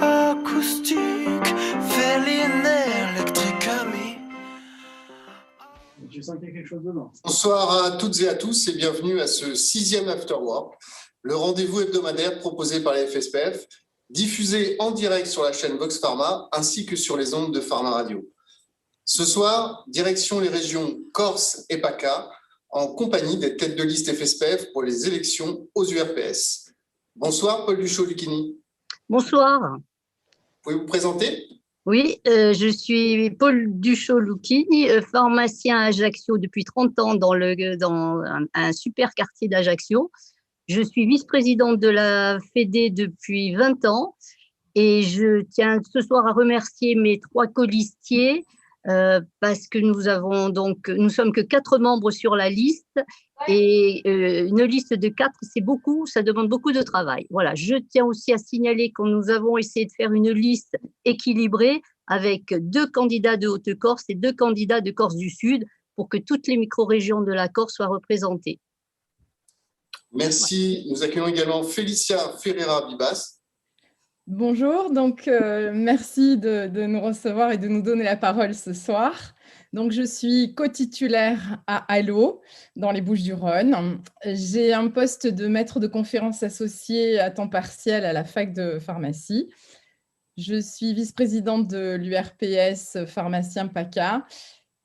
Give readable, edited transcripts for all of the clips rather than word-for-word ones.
acoustic, feeling electrically. Je sens qu'il y a quelque chose dedans. Bonsoir à toutes et à tous et bienvenue à ce 6e Afterwork, le rendez-vous hebdomadaire proposé par la FSPF, diffusé en direct sur la chaîne Vox Pharma ainsi que sur les ondes de Pharma Radio. Ce soir, direction les régions Corse et PACA, en compagnie des têtes de liste FSPF pour les élections aux URPS. Bonsoir Paul Duchot-Lucchini. Bonsoir. Pouvez-vous vous présenter ? Oui, je suis Paul Duchot-Lucchini, pharmacien à Ajaccio depuis 30 ans dans un super quartier d'Ajaccio. Je suis vice-présidente de la Fédé depuis 20 ans et je tiens ce soir à remercier mes 3 colistiers parce que nous sommes que 4 membres sur la liste et une liste de 4, c'est beaucoup, ça demande beaucoup de travail. Voilà, je tiens aussi à signaler que nous avons essayé de faire une liste équilibrée avec 2 candidats de Haute-Corse et 2 candidats de Corse du Sud pour que toutes les micro-régions de la Corse soient représentées. Merci. Nous accueillons également Félicia Ferreira-Bibas. Bonjour, donc merci de nous recevoir et de nous donner la parole ce soir. Donc, je suis co-titulaire à Allo, dans les Bouches-du-Rhône. J'ai un poste de maître de conférence associé à temps partiel à la fac de pharmacie. Je suis vice-présidente de l'URPS pharmacien PACA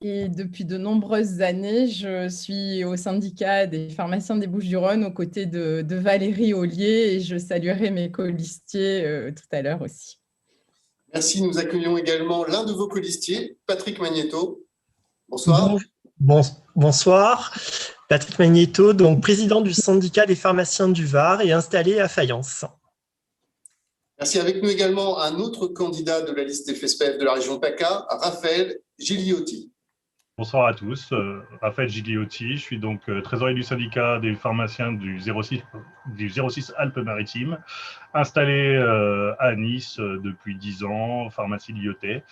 et depuis de nombreuses années, je suis au syndicat des pharmaciens des Bouches-du-Rhône aux côtés de Valérie Ollier et je saluerai mes colistiers tout à l'heure aussi. Merci. Nous accueillons également l'un de vos colistiers, Patrick Magnéto. Bonsoir. Bonsoir. Patrick Magnéto, donc président du syndicat des pharmaciens du Var et installé à Fayence. Merci. Avec nous également un autre candidat de la liste FSPF de la région PACA, Raphaël Gigliotti. Bonsoir à tous, Raphaël Gigliotti, je suis donc trésorier du syndicat des pharmaciens du 06 Alpes-Maritimes, installé à Nice depuis 10 ans, pharmacie Lyotet,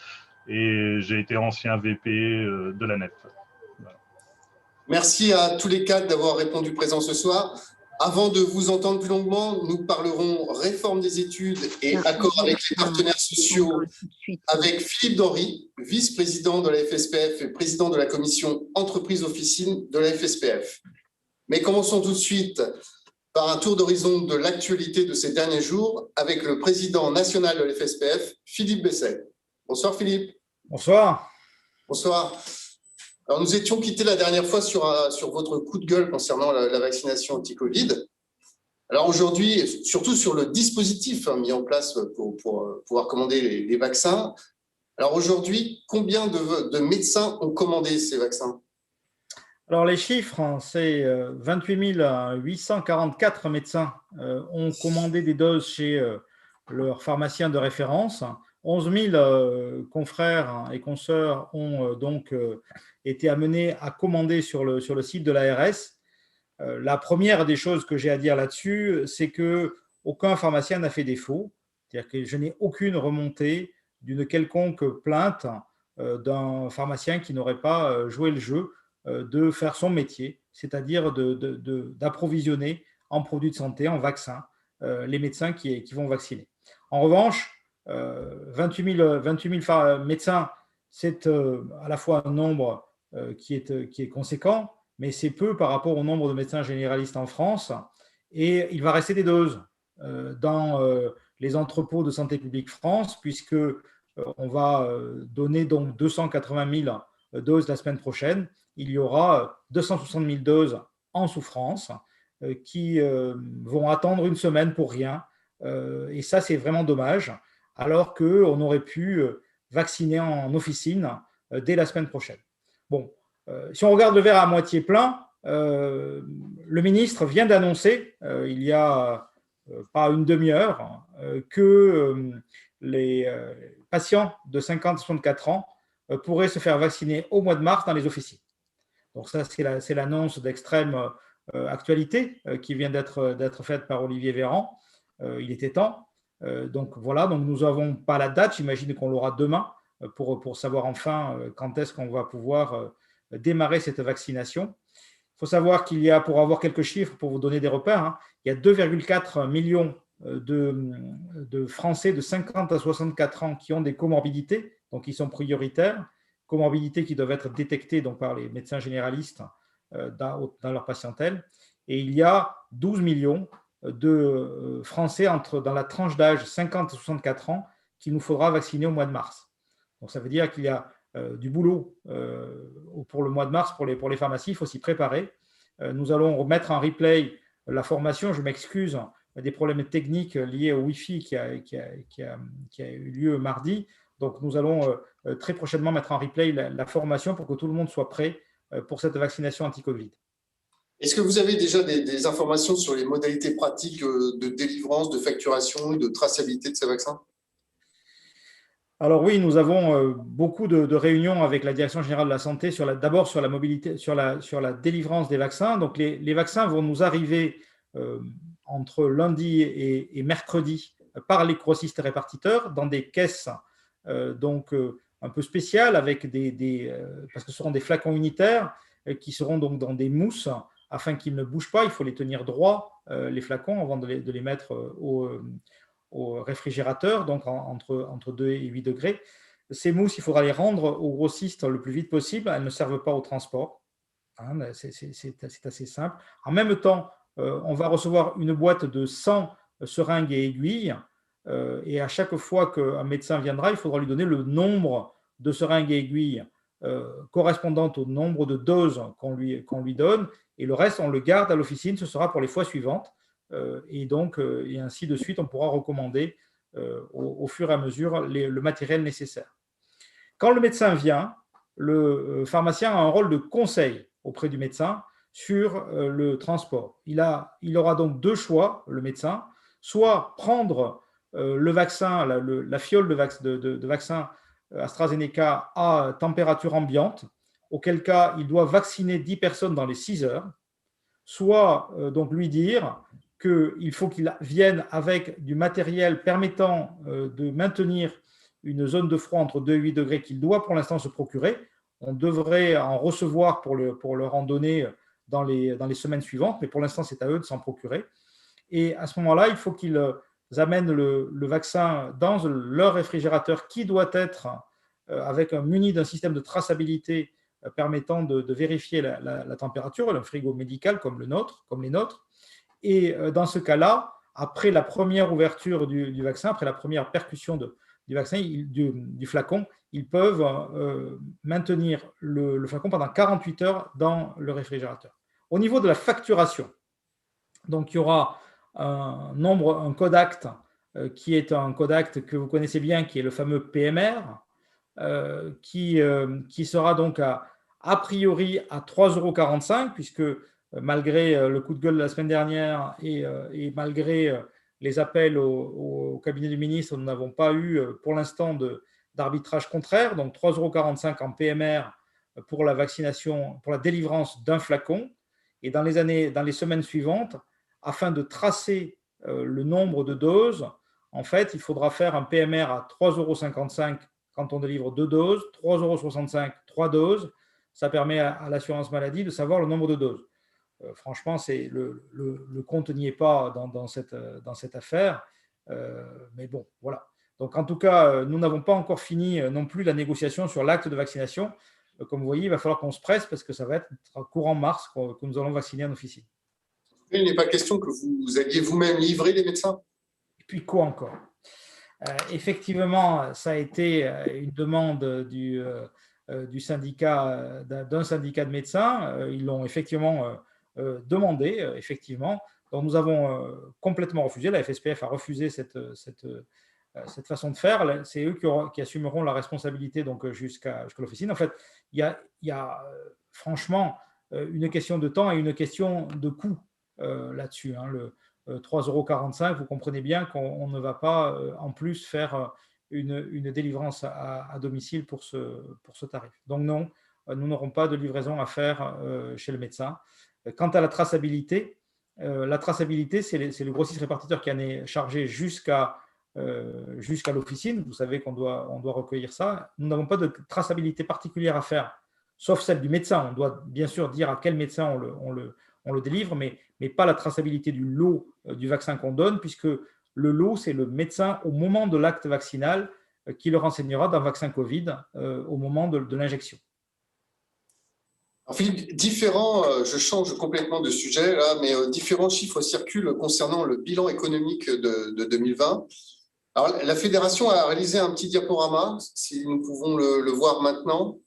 et j'ai été ancien VP de la NEF. Voilà. Merci à tous les 4 d'avoir répondu présent ce soir. Avant de vous entendre plus longuement, nous parlerons réforme des études et accord avec les partenaires sociaux avec Philippe Denry, vice-président de la FSPF et président de la commission entreprise-officine de la FSPF. Mais commençons tout de suite par un tour d'horizon de l'actualité de ces derniers jours avec le président national de la FSPF, Philippe Besset. Bonsoir Philippe. Bonsoir. Bonsoir. Alors, nous étions quittés la dernière fois sur votre coup de gueule concernant la vaccination anti-Covid. Alors aujourd'hui, surtout sur le dispositif mis en place pour pouvoir commander les vaccins. Alors aujourd'hui, combien de médecins ont commandé ces vaccins ? Alors les chiffres, c'est 28 844 médecins ont commandé des doses chez leurs pharmaciens de référence. 11 000 confrères et consoeurs ont donc été amenés à commander sur le site de l'ARS. La première des choses que j'ai à dire là-dessus, c'est qu'aucun pharmacien n'a fait défaut. C'est-à-dire que je n'ai aucune remontée d'une quelconque plainte d'un pharmacien qui n'aurait pas joué le jeu de faire son métier, c'est-à-dire d'approvisionner en produits de santé, en vaccins, les médecins qui vont vacciner. En revanche, 28 000 médecins, c'est à la fois un nombre qui est conséquent, mais c'est peu par rapport au nombre de médecins généralistes en France. Et il va rester des doses dans les entrepôts de Santé publique France, puisqu'on va donner donc 280 000 doses la semaine prochaine. Il y aura 260 000 doses en souffrance qui vont attendre une semaine pour rien. Et ça, c'est vraiment dommage, alors qu'on aurait pu vacciner en officine dès la semaine prochaine. Bon, si on regarde le verre à moitié plein, le ministre vient d'annoncer, il y a pas une demi-heure, que les patients de 50 à 64 ans pourraient se faire vacciner au mois de mars dans les officines. Donc ça, c'est l'annonce d'extrême actualité qui vient d'être faite par Olivier Véran. Il était temps. Donc voilà, donc nous n'avons pas la date, j'imagine qu'on l'aura demain pour savoir enfin quand est-ce qu'on va pouvoir démarrer cette vaccination. Il faut savoir qu'il y a, pour avoir quelques chiffres, pour vous donner des repères, il y a 2,4 millions de Français de 50 à 64 ans qui ont des comorbidités, donc qui sont prioritaires, comorbidités qui doivent être détectées donc, par les médecins généralistes dans leur patientèle. Et il y a 12 millions de Français dans la tranche d'âge 50 à 64 ans qu'il nous faudra vacciner au mois de mars. Donc, ça veut dire qu'il y a du boulot pour le mois de mars pour les pharmacies. Il faut s'y préparer. Nous allons remettre en replay la formation. Je m'excuse des problèmes techniques liés au Wi-Fi qui a eu lieu mardi. Donc, nous allons très prochainement mettre en replay la formation pour que tout le monde soit prêt pour cette vaccination anti-Covid. Est-ce que vous avez déjà des informations sur les modalités pratiques de délivrance, de facturation et de traçabilité de ces vaccins? Alors oui, nous avons beaucoup de réunions avec la Direction générale de la santé, d'abord sur la mobilité, sur la délivrance des vaccins. Donc les vaccins vont nous arriver entre lundi et mercredi par les grossistes et répartiteurs dans des caisses un peu spéciales avec parce que ce seront des flacons unitaires qui seront donc dans des mousses afin qu'ils ne bougent pas. Il faut les tenir droits, les flacons, avant de les mettre au réfrigérateur, donc entre 2 et 8 degrés. Ces mousses, il faudra les rendre aux grossistes le plus vite possible. Elles ne servent pas au transport. C'est assez simple. En même temps, on va recevoir une boîte de 100 seringues et aiguilles. Et à chaque fois qu'un médecin viendra, il faudra lui donner le nombre de seringues et aiguilles correspondant au nombre de doses qu'on lui donne. Et le reste, on le garde à l'officine. Ce sera pour les fois suivantes. Et ainsi de suite, on pourra recommander au fur et à mesure le matériel nécessaire. Quand le médecin vient, le pharmacien a un rôle de conseil auprès du médecin sur le transport. Il aura donc 2 choix, le médecin, soit prendre le vaccin, la fiole de vaccin AstraZeneca à température ambiante, auquel cas il doit vacciner 10 personnes dans les 6 heures, soit donc lui dire qu'il faut qu'il vienne avec du matériel permettant de maintenir une zone de froid entre 2 et 8 degrés qu'il doit pour l'instant se procurer. On devrait en recevoir pour leur en donner dans les semaines suivantes, mais pour l'instant, c'est à eux de s'en procurer. Et à ce moment-là, il faut qu'ils amènent le vaccin dans leur réfrigérateur qui doit être muni d'un système de traçabilité permettant de vérifier la température, un frigo médical comme les nôtres. Et dans ce cas-là, après la première ouverture du vaccin, après la première percussion du vaccin, du flacon, ils peuvent maintenir le flacon pendant 48 heures dans le réfrigérateur. Au niveau de la facturation, donc il y aura un code acte qui est un code acte que vous connaissez bien, qui est le fameux PMR, qui sera donc a priori à 3,45 €, puisque malgré le coup de gueule de la semaine dernière et malgré les appels au cabinet du ministre, nous n'avons pas eu pour l'instant d'arbitrage contraire. Donc 3,45 € en PMR pour la vaccination, pour la délivrance d'un flacon. Et dans les semaines suivantes, afin de tracer le nombre de doses, en fait, il faudra faire un PMR à 3,55 € quand on délivre 2 doses, 3,65 € 3 doses. Ça permet à l'assurance maladie de savoir le nombre de doses. Franchement, le compte n'y est pas dans cette affaire. Mais bon, voilà. Donc, en tout cas, nous n'avons pas encore fini non plus la négociation sur l'acte de vaccination. Comme vous voyez, il va falloir qu'on se presse parce que ça va être courant mars que nous allons vacciner en officine. Il n'est pas question que vous alliez vous-même livrer les médecins? Et puis quoi encore? Effectivement, ça a été une demande du syndicat, d'un syndicat de médecins. Ils l'ont effectivement demandé, effectivement. Donc, nous avons complètement refusé. La FSPF a refusé cette façon de faire. C'est eux qui assumeront la responsabilité donc, jusqu'à l'officine. En fait, il y a franchement une question de temps et une question de coût là-dessus. 3,45 €, vous comprenez bien qu'on ne va pas en plus faire une délivrance à domicile pour ce tarif. Donc non, nous n'aurons pas de livraison à faire chez le médecin. Quant à la traçabilité, c'est le grossiste répartiteur qui en est chargé jusqu'à l'officine. Vous savez qu'on doit recueillir ça. Nous n'avons pas de traçabilité particulière à faire, sauf celle du médecin. On doit bien sûr dire à quel médecin on le délivre, mais pas la traçabilité du lot du vaccin qu'on donne, puisque Le lot, c'est le médecin au moment de l'acte vaccinal qui le renseignera d'un vaccin Covid au moment de l'injection. Alors, Philippe, je change complètement de sujet là, mais différents chiffres circulent concernant le bilan économique de 2020. Alors, la fédération a réalisé un petit diaporama, si nous pouvons le voir maintenant.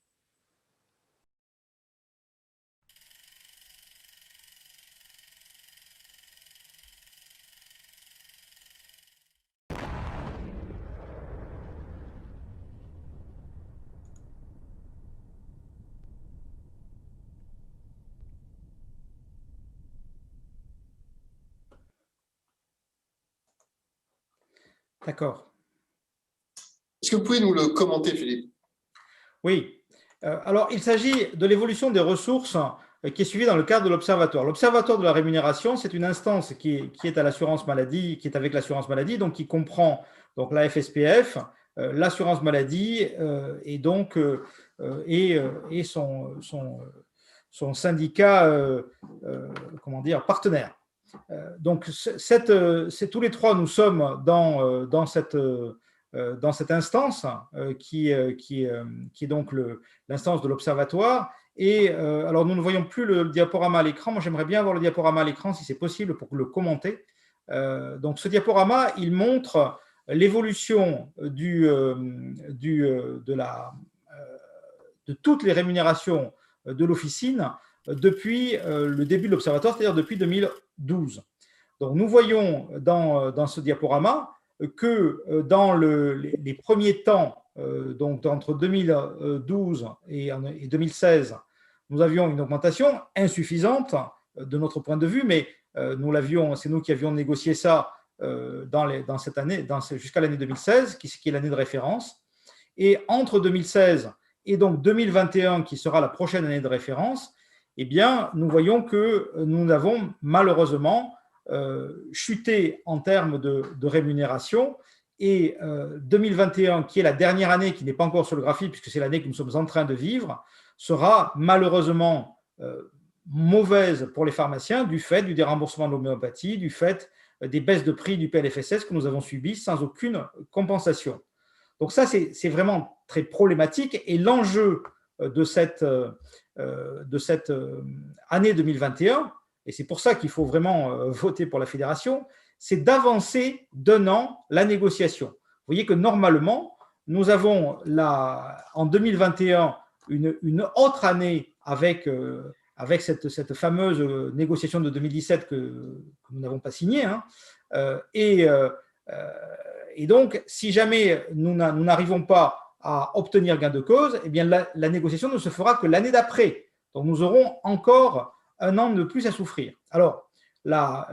D'accord. Est-ce que vous pouvez nous le commenter, Philippe? Oui. Alors, il s'agit de l'évolution des ressources qui est suivie dans le cadre de l'Observatoire. L'Observatoire de la rémunération, c'est une instance qui est à l'assurance maladie, qui est avec l'assurance maladie, donc qui comprend donc la FSPF, l'assurance maladie et donc et son syndicat, comment dire, partenaire. Donc, tous les trois, nous sommes dans cette instance qui est donc l'instance de l'Observatoire. Et alors, nous ne voyons plus le diaporama à l'écran. Moi, j'aimerais bien avoir le diaporama à l'écran, si c'est possible, pour le commenter. Donc, ce diaporama, il montre l'évolution de toutes les rémunérations de l'officine depuis le début de l'Observatoire, c'est-à-dire depuis 2012. Donc, nous voyons dans ce diaporama que dans les premiers temps, donc entre 2012 et 2016, nous avions une augmentation insuffisante de notre point de vue, mais c'est nous qui avions négocié ça dans cette année, jusqu'à l'année 2016, qui est l'année de référence. Et entre 2016 et donc 2021, qui sera la prochaine année de référence, eh bien, nous voyons que nous avons malheureusement chuté en termes de rémunération. Et 2021, qui est la dernière année, qui n'est pas encore sur le graphique, puisque c'est l'année que nous sommes en train de vivre, sera malheureusement mauvaise pour les pharmaciens du fait du déremboursement de l'homéopathie, du fait des baisses de prix du PLFSS que nous avons subies sans aucune compensation. Donc ça, c'est vraiment très problématique. Et l'enjeu de cette année 2021, et c'est pour ça qu'il faut vraiment voter pour la fédération, c'est d'avancer d'un an la négociation. Vous voyez que normalement, nous avons en 2021 une autre année avec cette fameuse négociation de 2017 que nous n'avons pas signée. Et donc, si jamais nous n'arrivons pas à obtenir gain de cause, eh bien la négociation ne se fera que l'année d'après. Donc, nous aurons encore un an de plus à souffrir. Alors, là,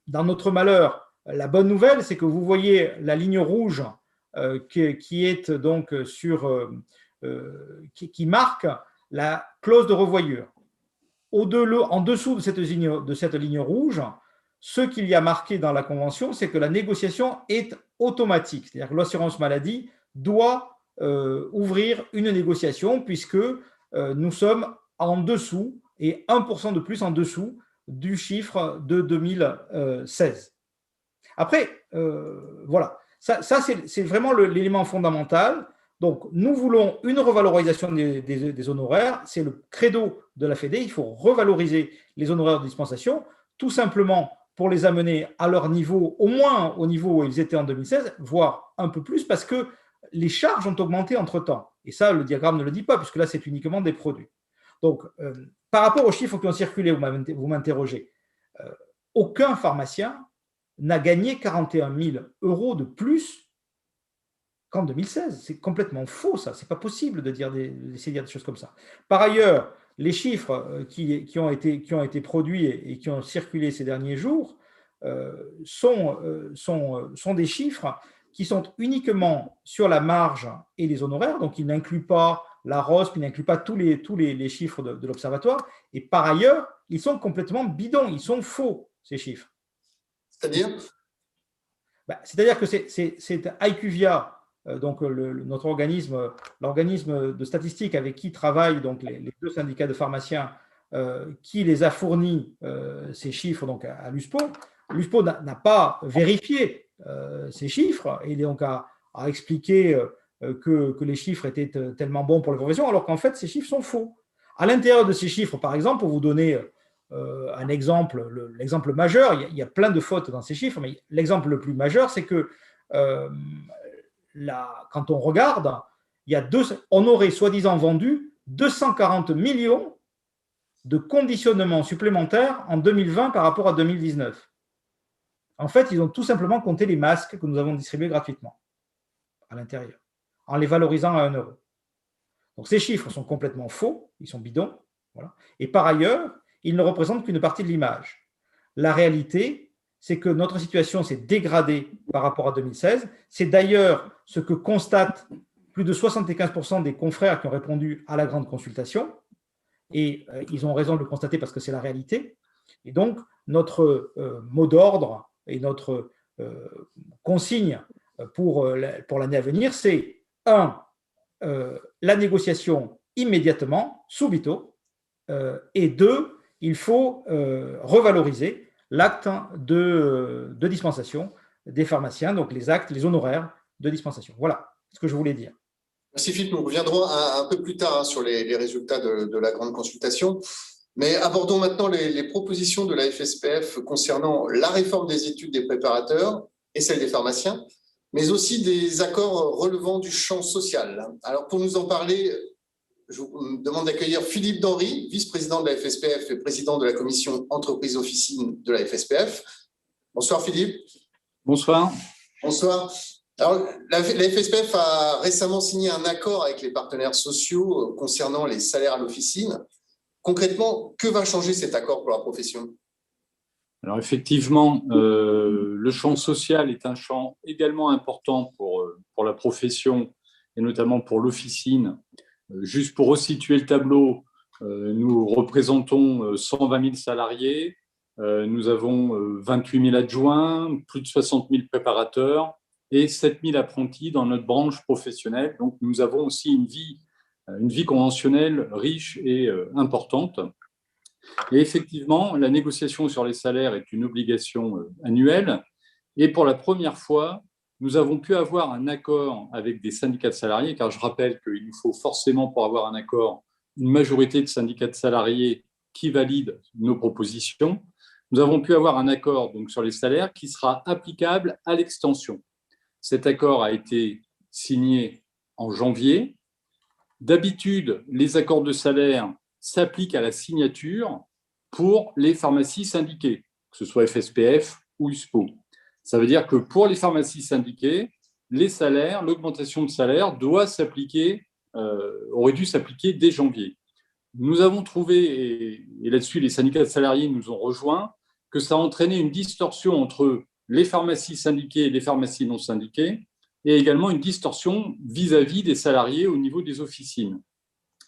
dans notre malheur, la bonne nouvelle, c'est que vous voyez la ligne rouge qui est donc qui marque la clause de revoyure. En dessous de cette ligne rouge, ce qu'il y a marqué dans la convention, c'est que la négociation est automatique. C'est-à-dire que l'assurance maladie doit ouvrir une négociation puisque nous sommes en dessous et 1% de plus en dessous du chiffre de 2016. Après, voilà, ça c'est vraiment l'élément fondamental. Donc, nous voulons une revalorisation des honoraires. C'est le credo de la Fédé. Il faut revaloriser les honoraires de dispensation, tout simplement pour les amener à leur niveau, au moins au niveau où ils étaient en 2016, voire un peu plus, parce que les charges ont augmenté entre-temps. Et ça, le diagramme ne le dit pas, puisque là, c'est uniquement des produits. Donc, par rapport aux chiffres qui ont circulé, vous m'interrogez, aucun pharmacien n'a gagné 41 000 € de plus qu'en 2016. C'est complètement faux, ça. Ce n'est pas possible d'essayer de dire des choses comme ça. Par ailleurs, les chiffres qui ont été produits et qui ont circulé ces derniers jours sont des chiffres qui sont uniquement sur la marge et les honoraires, donc ils n'incluent pas la ROSP, ils n'incluent pas tous les chiffres de l'Observatoire, et par ailleurs, ils sont complètement bidons, ils sont faux, ces chiffres. C'est-à-dire ? C'est-à-dire que c'est IQVIA, donc notre organisme, l'organisme de statistiques avec qui travaillent donc les deux syndicats de pharmaciens, qui les a fournis ces chiffres donc à l'USPO. L'USPO n'a pas vérifié ces chiffres, et donc a expliqué que les chiffres étaient tellement bons pour les professions, alors qu'en fait, ces chiffres sont faux. À l'intérieur de ces chiffres, par exemple, pour vous donner un exemple, l'exemple majeur, il y a plein de fautes dans ces chiffres, mais l'exemple le plus majeur, c'est que quand on regarde, on aurait soi-disant vendu 240 millions de conditionnements supplémentaires en 2020 par rapport à 2019. En fait, ils ont tout simplement compté les masques que nous avons distribués gratuitement à l'intérieur, en les valorisant à 1 euro. Donc ces chiffres sont complètement faux, ils sont bidons. Voilà. Et par ailleurs, ils ne représentent qu'une partie de l'image. La réalité, c'est que notre situation s'est dégradée par rapport à 2016. C'est d'ailleurs ce que constatent plus de 75% des confrères qui ont répondu à la grande consultation. Et ils ont raison de le constater parce que c'est la réalité. Et donc, notre mot d'ordre et notre consigne pour l'année à venir, c'est 1, la négociation immédiatement, subito, et 2, il faut revaloriser l'acte de dispensation des pharmaciens, donc les actes, les honoraires de dispensation. Voilà ce que je voulais dire. Merci Philippe, nous reviendrons un peu plus tard sur les résultats de la grande consultation. Mais abordons maintenant les propositions de la FSPF concernant la réforme des études des préparateurs et celle des pharmaciens, mais aussi des accords relevant du champ social. Alors pour nous en parler, je vous demande d'accueillir Philippe Denry, vice-président de la FSPF et président de la commission entreprise-officine de la FSPF. Bonsoir Philippe. Bonsoir. Bonsoir. Alors, la FSPF a récemment signé un accord avec les partenaires sociaux concernant les salaires à l'officine. Concrètement, que va changer cet accord pour la profession? Alors effectivement, le champ social est un champ également important pour la profession et notamment pour l'officine. Juste pour resituer le tableau, nous représentons 120 000 salariés, nous avons 28 000 adjoints, plus de 60 000 préparateurs et 7 000 apprentis dans notre branche professionnelle. Donc nous avons aussi une vie conventionnelle riche et importante. Et effectivement, la négociation sur les salaires est une obligation annuelle. Et pour la première fois, nous avons pu avoir un accord avec des syndicats de salariés, car je rappelle qu'il nous faut forcément, pour avoir un accord, une majorité de syndicats de salariés qui valident nos propositions. Nous avons pu avoir un accord donc, sur les salaires qui sera applicable à l'extension. Cet accord a été signé en janvier. D'habitude, les accords de salaire s'appliquent à la signature pour les pharmacies syndiquées, que ce soit FSPF ou USPO. Ça veut dire que pour les pharmacies syndiquées, les salaires, l'augmentation de salaire aurait dû s'appliquer dès janvier. Nous avons trouvé, et là-dessus les syndicats de salariés nous ont rejoints, que ça a entraîné une distorsion entre les pharmacies syndiquées et les pharmacies non syndiquées, et également une distorsion vis-à-vis des salariés au niveau des officines.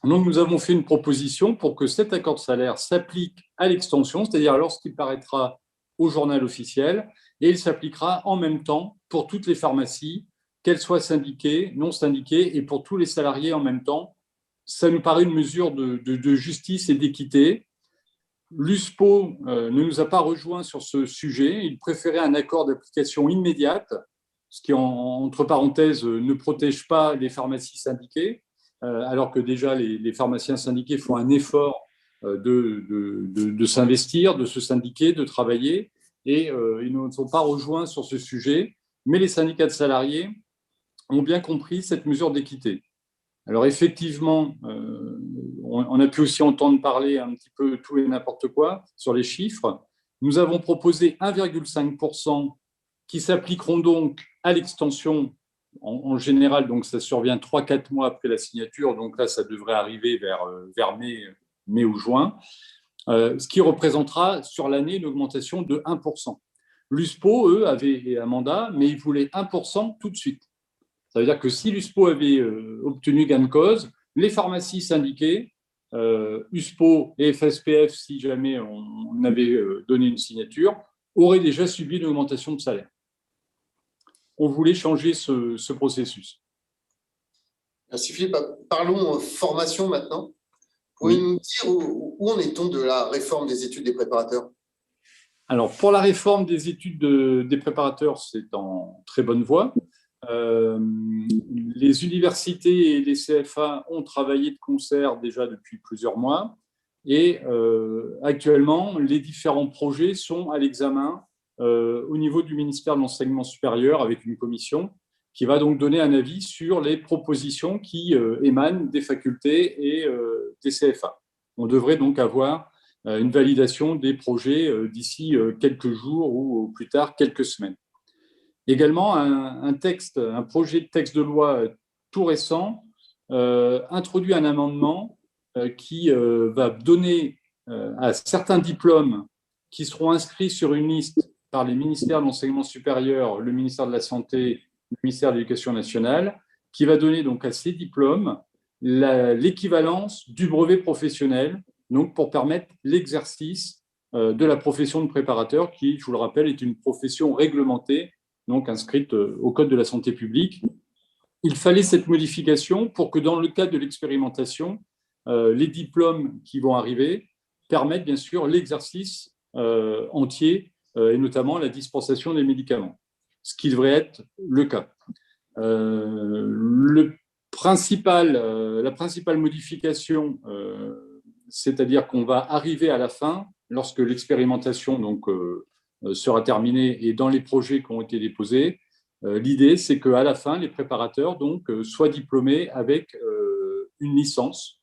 Donc, nous avons fait une proposition pour que cet accord de salaire s'applique à l'extension, c'est-à-dire lorsqu'il paraîtra au journal officiel, et il s'appliquera en même temps pour toutes les pharmacies, qu'elles soient syndiquées, non syndiquées, et pour tous les salariés en même temps. Ça nous paraît une mesure de justice et d'équité. L'USPO ne nous a pas rejoints sur ce sujet. Il préférait un accord d'application immédiate, ce qui, entre parenthèses, ne protège pas les pharmacies syndiquées, alors que déjà les pharmaciens syndiqués font un effort de s'investir, de se syndiquer, de travailler, et ils ne sont pas rejoints sur ce sujet. Mais les syndicats de salariés ont bien compris cette mesure d'équité. Alors effectivement, on a pu aussi entendre parler un petit peu tout et n'importe quoi sur les chiffres. Nous avons proposé 1,5% qui s'appliqueront donc à l'extension en général, donc ça survient 3-4 mois après la signature, donc là ça devrait arriver vers mai ou juin, ce qui représentera sur l'année une augmentation de 1%. L'USPO, eux, avaient un mandat, mais ils voulaient 1% tout de suite. Ça veut dire que si l'USPO avait obtenu gain de cause, les pharmacies syndiquées, USPO et FSPF, si jamais on avait donné une signature, auraient déjà subi une augmentation de salaire. On voulait changer ce processus. Merci Philippe. Parlons formation maintenant. Pouvez-vous nous dire où en est-on de la réforme des études des préparateurs? Alors, pour la réforme des études des préparateurs, c'est en très bonne voie. Les universités et les CFA ont travaillé de concert déjà depuis plusieurs mois et actuellement, les différents projets sont à l'examen au niveau du ministère de l'Enseignement supérieur avec une commission qui va donc donner un avis sur les propositions qui émanent des facultés et des CFA. On devrait donc avoir une validation des projets d'ici quelques jours ou au plus tard quelques semaines. Également, un projet de texte de loi tout récent introduit un amendement qui va donner à certains diplômes qui seront inscrits sur une liste par les ministères de l'Enseignement supérieur, le ministère de la Santé, le ministère de l'Éducation nationale, qui va donner donc à ces diplômes l'équivalence du brevet professionnel, donc pour permettre l'exercice de la profession de préparateur, qui, je vous le rappelle, est une profession réglementée, donc inscrite au Code de la santé publique. Il fallait cette modification pour que, dans le cadre de l'expérimentation, les diplômes qui vont arriver permettent bien sûr l'exercice entier et notamment la dispensation des médicaments, ce qui devrait être le cas. La principale modification, c'est-à-dire qu'on va arriver à la fin, lorsque l'expérimentation donc, sera terminée et dans les projets qui ont été déposés, l'idée c'est qu'à la fin, les préparateurs donc, soient diplômés avec une licence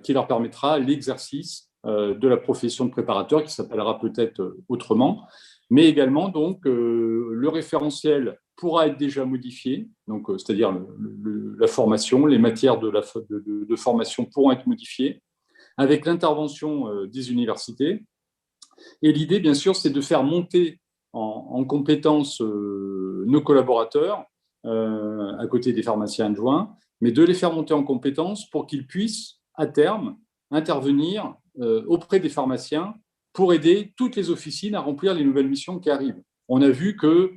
qui leur permettra l'exercice de la profession de préparateur, qui s'appellera peut-être autrement, mais également donc, le référentiel pourra être déjà modifié, donc c'est-à-dire la formation, les matières de formation pourront être modifiées, avec l'intervention des universités. Et l'idée, bien sûr, c'est de faire monter en compétences nos collaborateurs, à côté des pharmaciens adjoints, mais de les faire monter en compétences pour qu'ils puissent, à terme, intervenir auprès des pharmaciens pour aider toutes les officines à remplir les nouvelles missions qui arrivent. On a vu que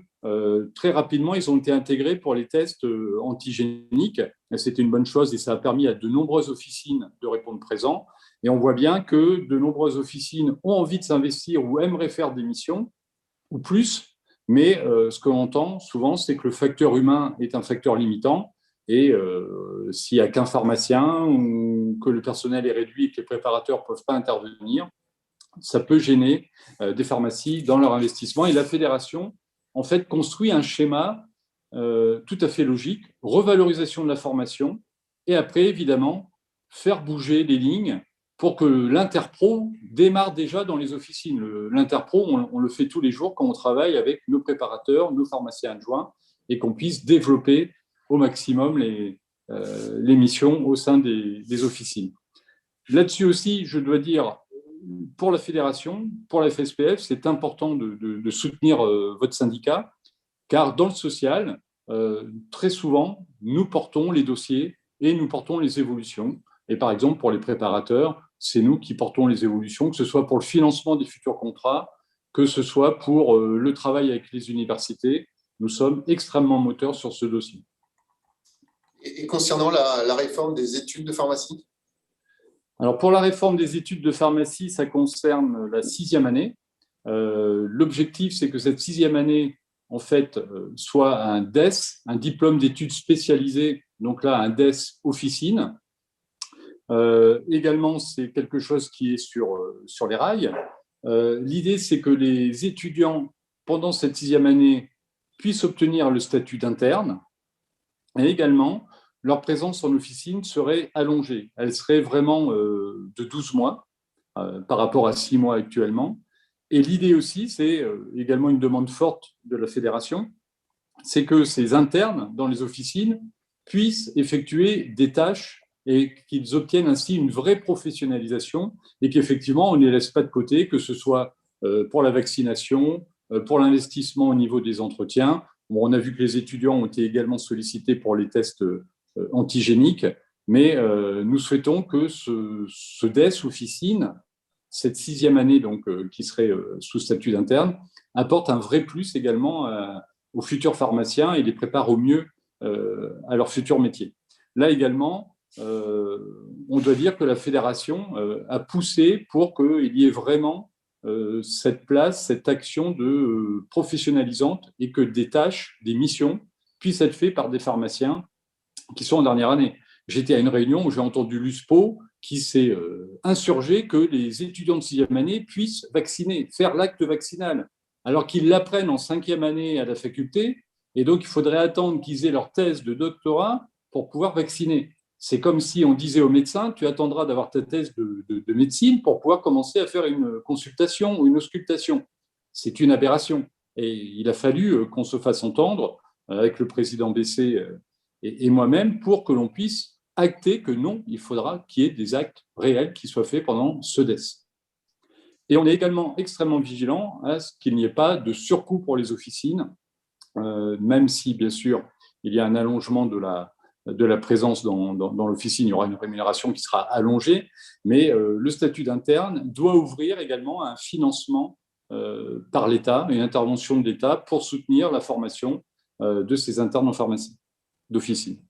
très rapidement, ils ont été intégrés pour les tests antigéniques. C'était une bonne chose et ça a permis à de nombreuses officines de répondre présent. Et on voit bien que de nombreuses officines ont envie de s'investir ou aimeraient faire des missions, ou plus, mais ce qu'on entend souvent, c'est que le facteur humain est un facteur limitant. Et s'il n'y a qu'un pharmacien ou que le personnel est réduit et que les préparateurs ne peuvent pas intervenir, ça peut gêner des pharmacies dans leur investissement. Et la fédération, en fait, construit un schéma tout à fait logique, revalorisation de la formation, et après, évidemment, faire bouger les lignes pour que l'interpro démarre déjà dans les officines. L'interpro, on le fait tous les jours quand on travaille avec nos préparateurs, nos pharmaciens adjoints, et qu'on puisse développer au maximum les missions au sein des officines. Là-dessus aussi, je dois dire, pour la fédération, pour la FSPF, c'est important de soutenir votre syndicat, car dans le social, très souvent, nous portons les dossiers et nous portons les évolutions. Et par exemple, pour les préparateurs, c'est nous qui portons les évolutions, que ce soit pour le financement des futurs contrats, que ce soit pour le travail avec les universités. Nous sommes extrêmement moteurs sur ce dossier. Et concernant la réforme des études de pharmacie? Alors, pour la réforme des études de pharmacie, ça concerne la 6e année. L'objectif, c'est que cette 6e année, en fait, soit un DES, un diplôme d'études spécialisées, donc là, un DES officine. Également, c'est quelque chose qui est sur les rails. L'idée, c'est que les étudiants, pendant cette 6e année, puissent obtenir le statut d'interne. Et également, leur présence en officine serait allongée. Elle serait vraiment de 12 mois par rapport à 6 mois actuellement. Et l'idée aussi, c'est également une demande forte de la fédération, c'est que ces internes dans les officines puissent effectuer des tâches et qu'ils obtiennent ainsi une vraie professionnalisation et qu'effectivement, on ne les laisse pas de côté, que ce soit pour la vaccination, pour l'investissement au niveau des entretiens. Bon, on a vu que les étudiants ont été également sollicités pour les tests antigéniques, mais nous souhaitons que ce DES officine, cette 6e année donc, qui serait sous statut d'interne, apporte un vrai plus également aux futurs pharmaciens et les prépare au mieux à leur futur métier. Là également, on doit dire que la fédération a poussé pour qu'il y ait vraiment cette place, cette action de professionnalisante et que des tâches, des missions puissent être faites par des pharmaciens qui sont en dernière année. J'étais à une réunion où j'ai entendu l'USPO qui s'est insurgé que les étudiants de 6e année puissent vacciner, faire l'acte vaccinal, alors qu'ils l'apprennent en 5e année à la faculté, et donc il faudrait attendre qu'ils aient leur thèse de doctorat pour pouvoir vacciner. C'est comme si on disait aux médecins, tu attendras d'avoir ta thèse de médecine pour pouvoir commencer à faire une consultation ou une auscultation. C'est une aberration. Et il a fallu qu'on se fasse entendre avec le président Bessé et moi-même pour que l'on puisse acter que non, il faudra qu'il y ait des actes réels qui soient faits pendant ce DES. Et on est également extrêmement vigilant à ce qu'il n'y ait pas de surcoût pour les officines, même si, bien sûr, il y a un allongement de la présence dans l'officine, il y aura une rémunération qui sera allongée, mais le statut d'interne doit ouvrir également à un financement par l'État, une intervention de l'État pour soutenir la formation de ces internes en pharmacie d'officine.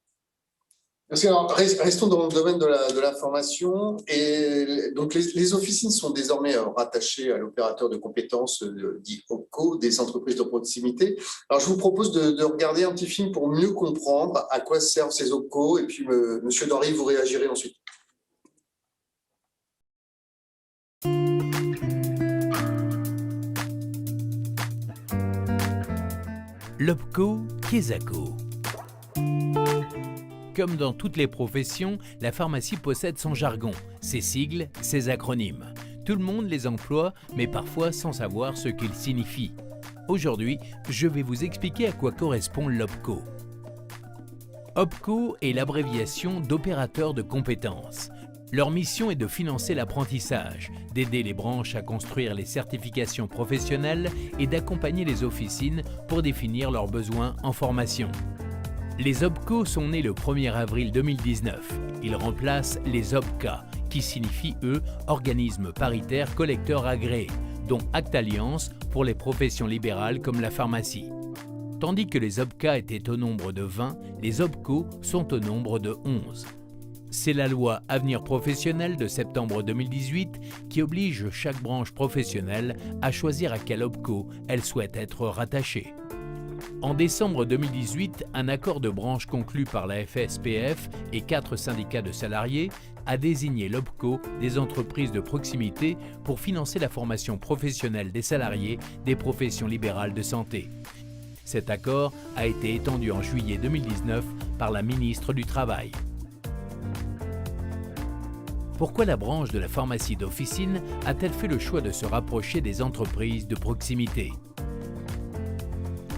Alors, restons dans le domaine de la formation. Et donc, les officines sont désormais rattachées à l'opérateur de compétences dit OPCO, des entreprises de proximité. Alors, je vous propose de regarder un petit film pour mieux comprendre à quoi servent ces OPCO. Et puis, Monsieur Denry, vous réagirez ensuite. L'OPCO Kesako. Comme dans toutes les professions, la pharmacie possède son jargon, ses sigles, ses acronymes. Tout le monde les emploie, mais parfois sans savoir ce qu'ils signifient. Aujourd'hui, je vais vous expliquer à quoi correspond l'OPCO. OPCO est l'abréviation d'opérateur de compétences. Leur mission est de financer l'apprentissage, d'aider les branches à construire les certifications professionnelles et d'accompagner les officines pour définir leurs besoins en formation. Les OPCO sont nés le 1er avril 2019. Ils remplacent les OPCA, qui signifient, eux, organismes paritaires collecteurs agréés, dont Acte Alliance pour les professions libérales comme la pharmacie. Tandis que les OPCA étaient au nombre de 20, les OPCO sont au nombre de 11. C'est la loi Avenir professionnel de septembre 2018 qui oblige chaque branche professionnelle à choisir à quel OPCO elle souhaite être rattachée. En décembre 2018, un accord de branche conclu par la FSPF et 4 syndicats de salariés a désigné l'OPCO des entreprises de proximité pour financer la formation professionnelle des salariés des professions libérales de santé. Cet accord a été étendu en juillet 2019 par la ministre du Travail. Pourquoi la branche de la pharmacie d'officine a-t-elle fait le choix de se rapprocher des entreprises de proximité ?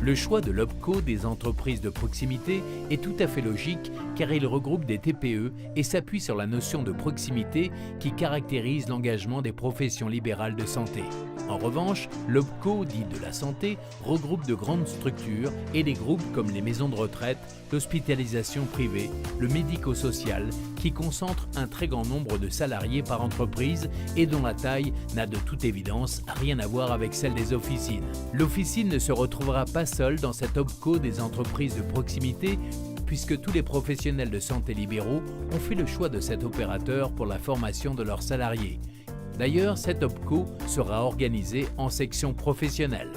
Le choix de l'OPCO des entreprises de proximité est tout à fait logique car il regroupe des TPE et s'appuie sur la notion de proximité qui caractérise l'engagement des professions libérales de santé. En revanche, l'OPCO, dit de la santé, regroupe de grandes structures et des groupes comme les maisons de retraite, l'hospitalisation privée, le médico-social, qui concentrent un très grand nombre de salariés par entreprise et dont la taille n'a de toute évidence rien à voir avec celle des officines. L'officine ne se retrouvera pas seule dans cette OPCO des entreprises de proximité puisque tous les professionnels de santé libéraux ont fait le choix de cet opérateur pour la formation de leurs salariés. D'ailleurs, cette OPCO sera organisée en sections professionnelles.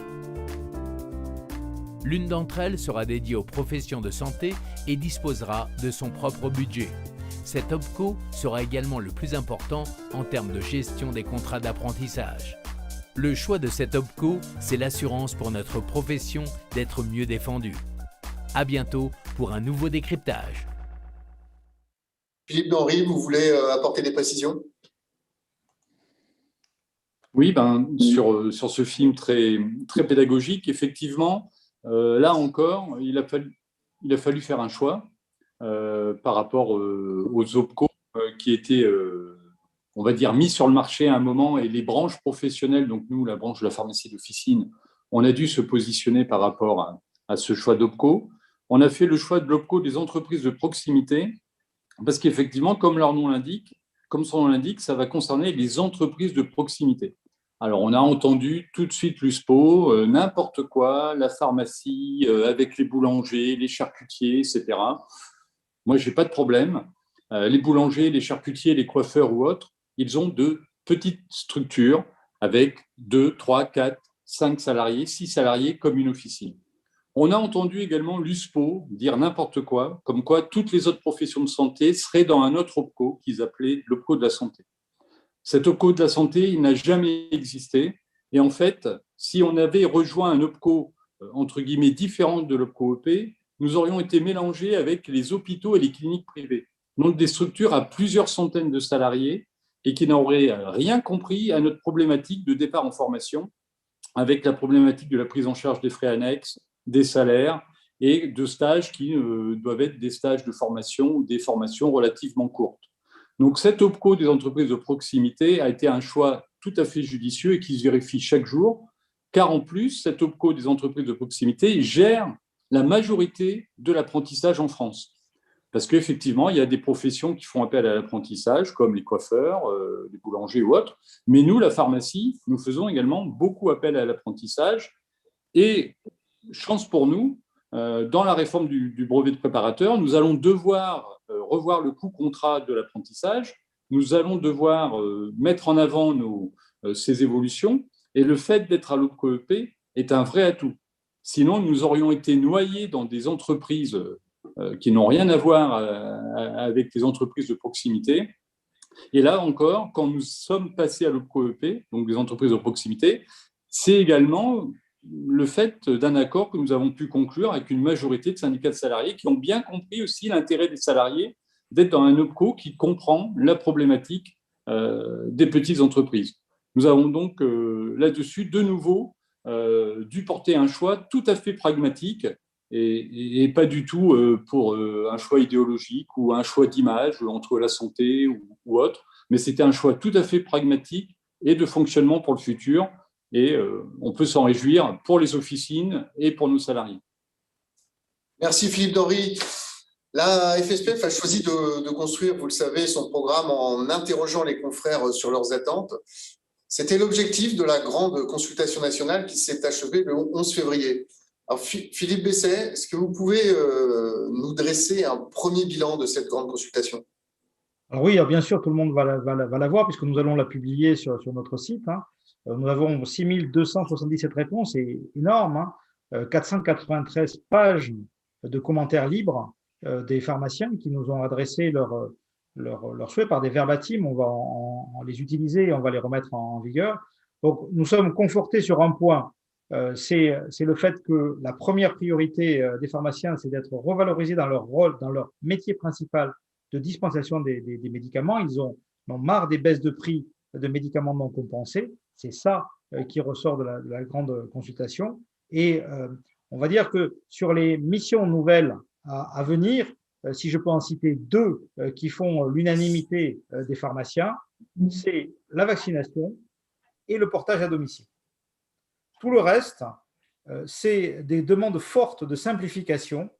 L'une d'entre elles sera dédiée aux professions de santé et disposera de son propre budget. Cette OPCO sera également le plus important en termes de gestion des contrats d'apprentissage. Le choix de cette OPCO, c'est l'assurance pour notre profession d'être mieux défendue. À bientôt pour un nouveau décryptage. Philippe Denry, vous voulez apporter des précisions ? Oui, sur ce film très, très pédagogique, effectivement, là encore, il a fallu faire un choix par rapport aux OPCO qui étaient, on va dire, mis sur le marché à un moment et les branches professionnelles, donc nous, la branche de la pharmacie d'officine, on a dû se positionner par rapport à ce choix d'OPCO. On a fait le choix de l'OPCO des entreprises de proximité parce qu'effectivement, comme son nom l'indique, ça va concerner les entreprises de proximité. Alors, on a entendu tout de suite l'USPO, n'importe quoi, la pharmacie, avec les boulangers, les charcutiers, etc. Moi, je n'ai pas de problème. Les boulangers, les charcutiers, les coiffeurs ou autres, ils ont de petites structures avec 2, 3, 4, 5 salariés, 6 salariés comme une officine. On a entendu également l'USPO dire n'importe quoi, comme quoi toutes les autres professions de santé seraient dans un autre OPCO qu'ils appelaient l'OPCO de la santé. Cet OPCO de la santé, il n'a jamais existé. Et en fait, si on avait rejoint un OPCO, entre guillemets, différent de l'OPCO EP, nous aurions été mélangés avec les hôpitaux et les cliniques privées. Donc des structures à plusieurs centaines de salariés et qui n'auraient rien compris à notre problématique de départ en formation, avec la problématique de la prise en charge des frais annexes, des salaires et de stages qui doivent être des stages de formation ou des formations relativement courtes. Donc cet OPCO des entreprises de proximité a été un choix tout à fait judicieux et qui se vérifie chaque jour, car en plus, cet OPCO des entreprises de proximité gère la majorité de l'apprentissage en France. Parce qu'effectivement, il y a des professions qui font appel à l'apprentissage, comme les coiffeurs, les boulangers ou autres. Mais nous, la pharmacie, nous faisons également beaucoup appel à l'apprentissage. Et chance pour nous, dans la réforme du brevet de préparateur, nous allons devoir revoir le coût contrat de l'apprentissage. Nous allons devoir mettre en avant ces évolutions. Et le fait d'être à l'OPCO-EP est un vrai atout. Sinon, nous aurions été noyés dans des entreprises qui n'ont rien à voir avec les entreprises de proximité. Et là encore, quand nous sommes passés à l'OPCO-EP, donc des entreprises de proximité, c'est également le fait d'un accord que nous avons pu conclure avec une majorité de syndicats de salariés qui ont bien compris aussi l'intérêt des salariés d'être dans un OPCO qui comprend la problématique des petites entreprises. Nous avons donc là-dessus, de nouveau, dû porter un choix tout à fait pragmatique et pas du tout pour un choix idéologique ou un choix d'image entre la santé ou autre, mais c'était un choix tout à fait pragmatique et de fonctionnement pour le futur. Et on peut s'en réjouir pour les officines et pour nos salariés. Merci Philippe Dory. La FSPF a choisi de construire, vous le savez, son programme en interrogeant les confrères sur leurs attentes. C'était l'objectif de la grande consultation nationale qui s'est achevée le 11 février. Alors, Philippe Besset, est-ce que vous pouvez nous dresser un premier bilan de cette grande consultation? Alors oui, bien sûr, tout le monde va la voir puisque nous allons la publier sur notre site. Nous avons 6277 réponses, c'est énorme, 493 pages de commentaires libres des pharmaciens qui nous ont adressé leurs souhaits par des verbatims. On va en les utiliser et on va les remettre en vigueur. Donc, nous sommes confortés sur un point, c'est le fait que la première priorité des pharmaciens, c'est d'être revalorisés dans leur rôle, dans leur métier principal de dispensation des médicaments. Ils ont marre des baisses de prix de médicaments non compensés. C'est ça qui ressort de la grande consultation. Et on va dire que sur les missions nouvelles à venir, si je peux en citer deux qui font l'unanimité des pharmaciens, c'est la vaccination et le portage à domicile. Tout le reste, c'est des demandes fortes de simplification,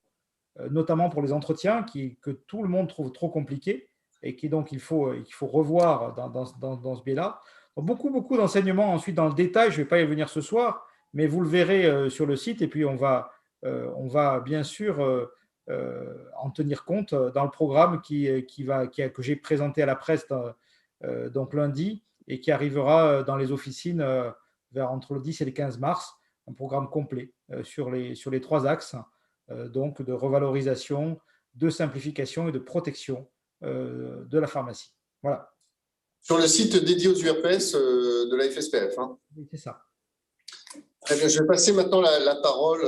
notamment pour les entretiens que tout le monde trouve trop compliqués et qu'il faut revoir dans ce biais-là. Beaucoup d'enseignements ensuite dans le détail, je ne vais pas y venir ce soir, mais vous le verrez sur le site et puis on va bien sûr en tenir compte dans le programme que j'ai présenté à la presse donc lundi et qui arrivera dans les officines entre le 10 et le 15 mars, un programme complet sur les trois axes donc de revalorisation, de simplification et de protection de la pharmacie. Voilà. Sur le site dédié aux URPS de la FSPF. Oui, c'est ça. Très bien, je vais passer maintenant la parole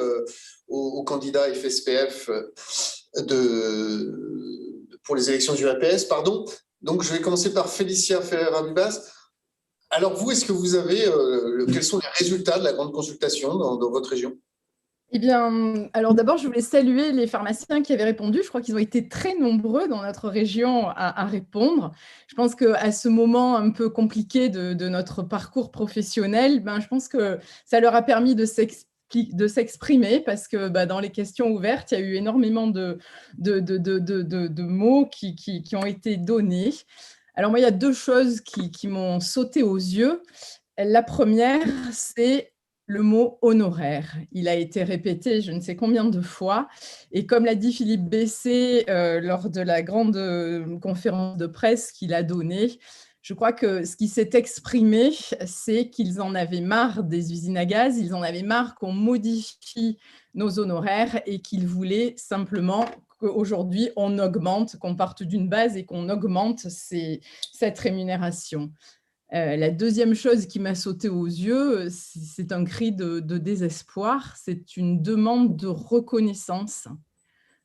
au candidat FSPF pour les élections du URPS. Pardon. Donc, je vais commencer par Félicia Ferreira-Bubas. Alors, vous, est-ce que vous avez, quels sont les résultats de la grande consultation dans votre région? Eh bien, alors d'abord, je voulais saluer les pharmaciens qui avaient répondu. Je crois qu'ils ont été très nombreux dans notre région à répondre. Je pense qu'à ce moment un peu compliqué de notre parcours professionnel, je pense que ça leur a permis de s'exprimer parce que dans les questions ouvertes, il y a eu énormément de mots qui ont été donnés. Alors moi, il y a deux choses qui m'ont sauté aux yeux. La première, c'est le mot honoraire. Il a été répété je ne sais combien de fois. Et comme l'a dit Philippe Besset lors de la grande conférence de presse qu'il a donnée, Je crois que ce qui s'est exprimé, c'est qu'ils en avaient marre des usines à gaz, ils en avaient marre qu'on modifie nos honoraires et qu'ils voulaient simplement qu'aujourd'hui, on augmente, qu'on parte d'une base et qu'on augmente cette rémunération. La deuxième chose qui m'a sauté aux yeux, c'est un cri de désespoir, c'est une demande de reconnaissance.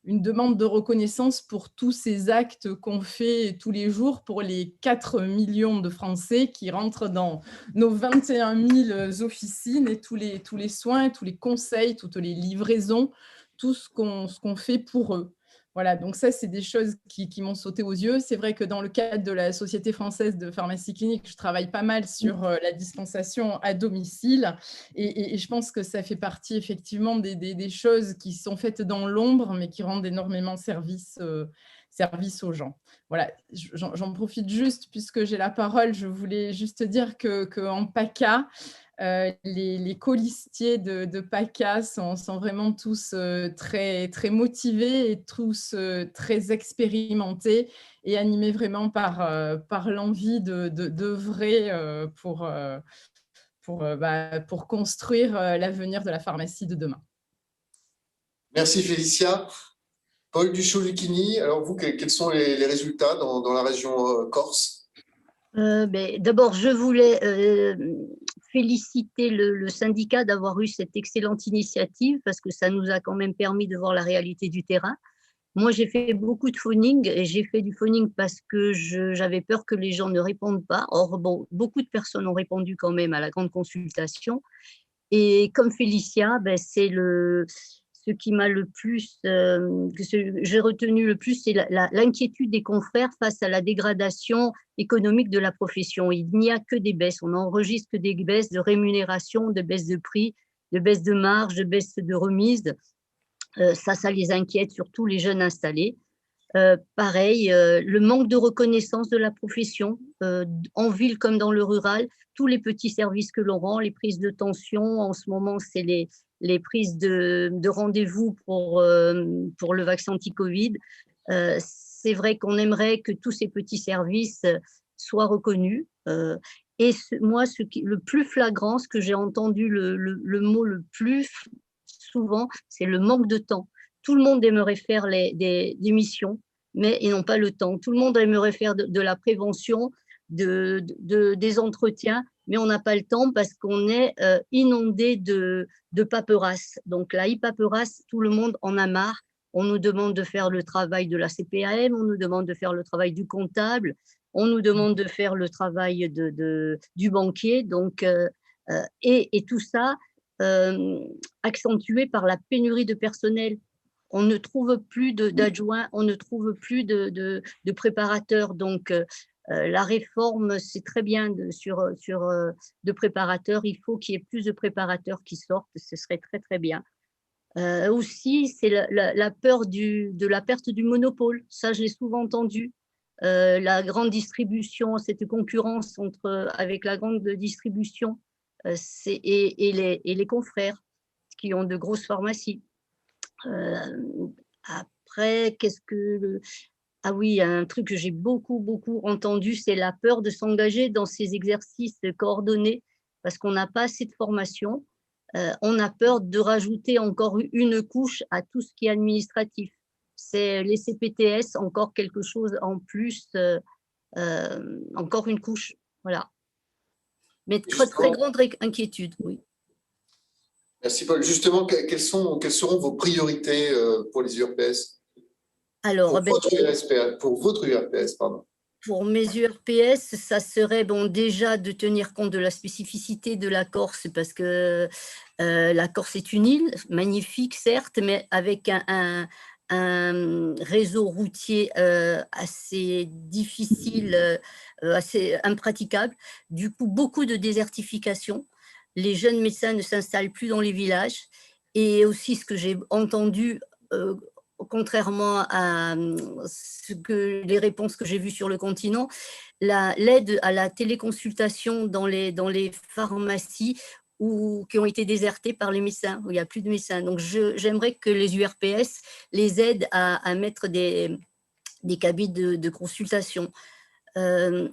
Une demande de reconnaissance pour tous ces actes qu'on fait tous les jours pour les 4 millions de Français qui rentrent dans nos 21 000 officines et tous les soins, tous les conseils, toutes les livraisons, tout ce qu'on fait pour eux. Voilà, donc ça, c'est des choses qui m'ont sauté aux yeux. C'est vrai que dans le cadre de la Société française de pharmacie clinique, je travaille pas mal sur la dispensation à domicile et je pense que ça fait partie effectivement des choses qui sont faites dans l'ombre, mais qui rendent énormément service aux gens. Voilà, j'en profite juste, puisque j'ai la parole, je voulais juste dire qu'en PACA, les colistiers de PACA sont vraiment tous très, très motivés et tous très expérimentés et animés vraiment par l'envie d'œuvrer pour construire l'avenir de la pharmacie de demain. Merci Félicia. Paul Duchot-Lucchini, alors vous, quels sont les résultats dans la région Corse? D'abord, je voulais féliciter le syndicat d'avoir eu cette excellente initiative parce que ça nous a quand même permis de voir la réalité du terrain. Moi, j'ai fait beaucoup de phoning et j'ai fait du phoning parce que j'avais peur que les gens ne répondent pas. Or, bon, beaucoup de personnes ont répondu quand même à la grande consultation. Et comme Félicia, c'est ce qui m'a le plus, j'ai retenu le plus, c'est l'inquiétude des confrères face à la dégradation économique de la profession. Il n'y a que des baisses, on enregistre que des baisses de rémunération, de baisses de prix, de baisses de marge, de baisses de remise. Ça les inquiète, surtout les jeunes installés. Pareil, le manque de reconnaissance de la profession, en ville comme dans le rural, tous les petits services que l'on rend, les prises de tension, en ce moment, c'est les prises de rendez-vous pour le vaccin anti-Covid. C'est vrai qu'on aimerait que tous ces petits services soient reconnus. Et moi, le plus flagrant, ce que j'ai entendu, le mot le plus souvent, c'est le manque de temps. Tout le monde aimerait faire des missions, mais ils n'ont pas le temps. Tout le monde aimerait faire de la prévention, des entretiens, mais on n'a pas le temps parce qu'on est inondé de paperasse. Donc la paperasse, tout le monde en a marre. On nous demande de faire le travail de la CPAM, on nous demande de faire le travail du comptable, on nous demande de faire le travail du banquier. Donc, et tout ça accentué par la pénurie de personnel. On ne trouve plus d'adjoints, on ne trouve plus de préparateurs. Donc, la réforme, c'est très bien de préparateurs. Il faut qu'il y ait plus de préparateurs qui sortent. Ce serait très, très bien. Aussi, c'est la peur de la perte du monopole. Ça, je l'ai souvent entendu. La grande distribution, cette concurrence avec la grande distribution et les confrères qui ont de grosses pharmacies. Après, ah oui, un truc que j'ai beaucoup entendu, c'est la peur de s'engager dans ces exercices coordonnés parce qu'on n'a pas assez de formation. On a peur de rajouter encore une couche à tout ce qui est administratif. C'est les CPTS, encore quelque chose en plus, encore une couche. Voilà. Mais très grande inquiétude, oui. Merci Paul. Justement, quelles seront vos priorités pour les URPS? Alors, pour votre URPS, pardon. Pour mes URPS, ça serait déjà de tenir compte de la spécificité de la Corse, parce que la Corse est une île, magnifique certes, mais avec un réseau routier assez difficile, assez impraticable. Du coup, beaucoup de désertification. Les jeunes médecins ne s'installent plus dans les villages. Et aussi, ce que j'ai entendu, contrairement à les réponses que j'ai vues sur le continent, l'aide à la téléconsultation dans les pharmacies qui ont été désertées par les médecins, où il n'y a plus de médecins. Donc, j'aimerais que les URPS les aident à mettre des cabines de consultation.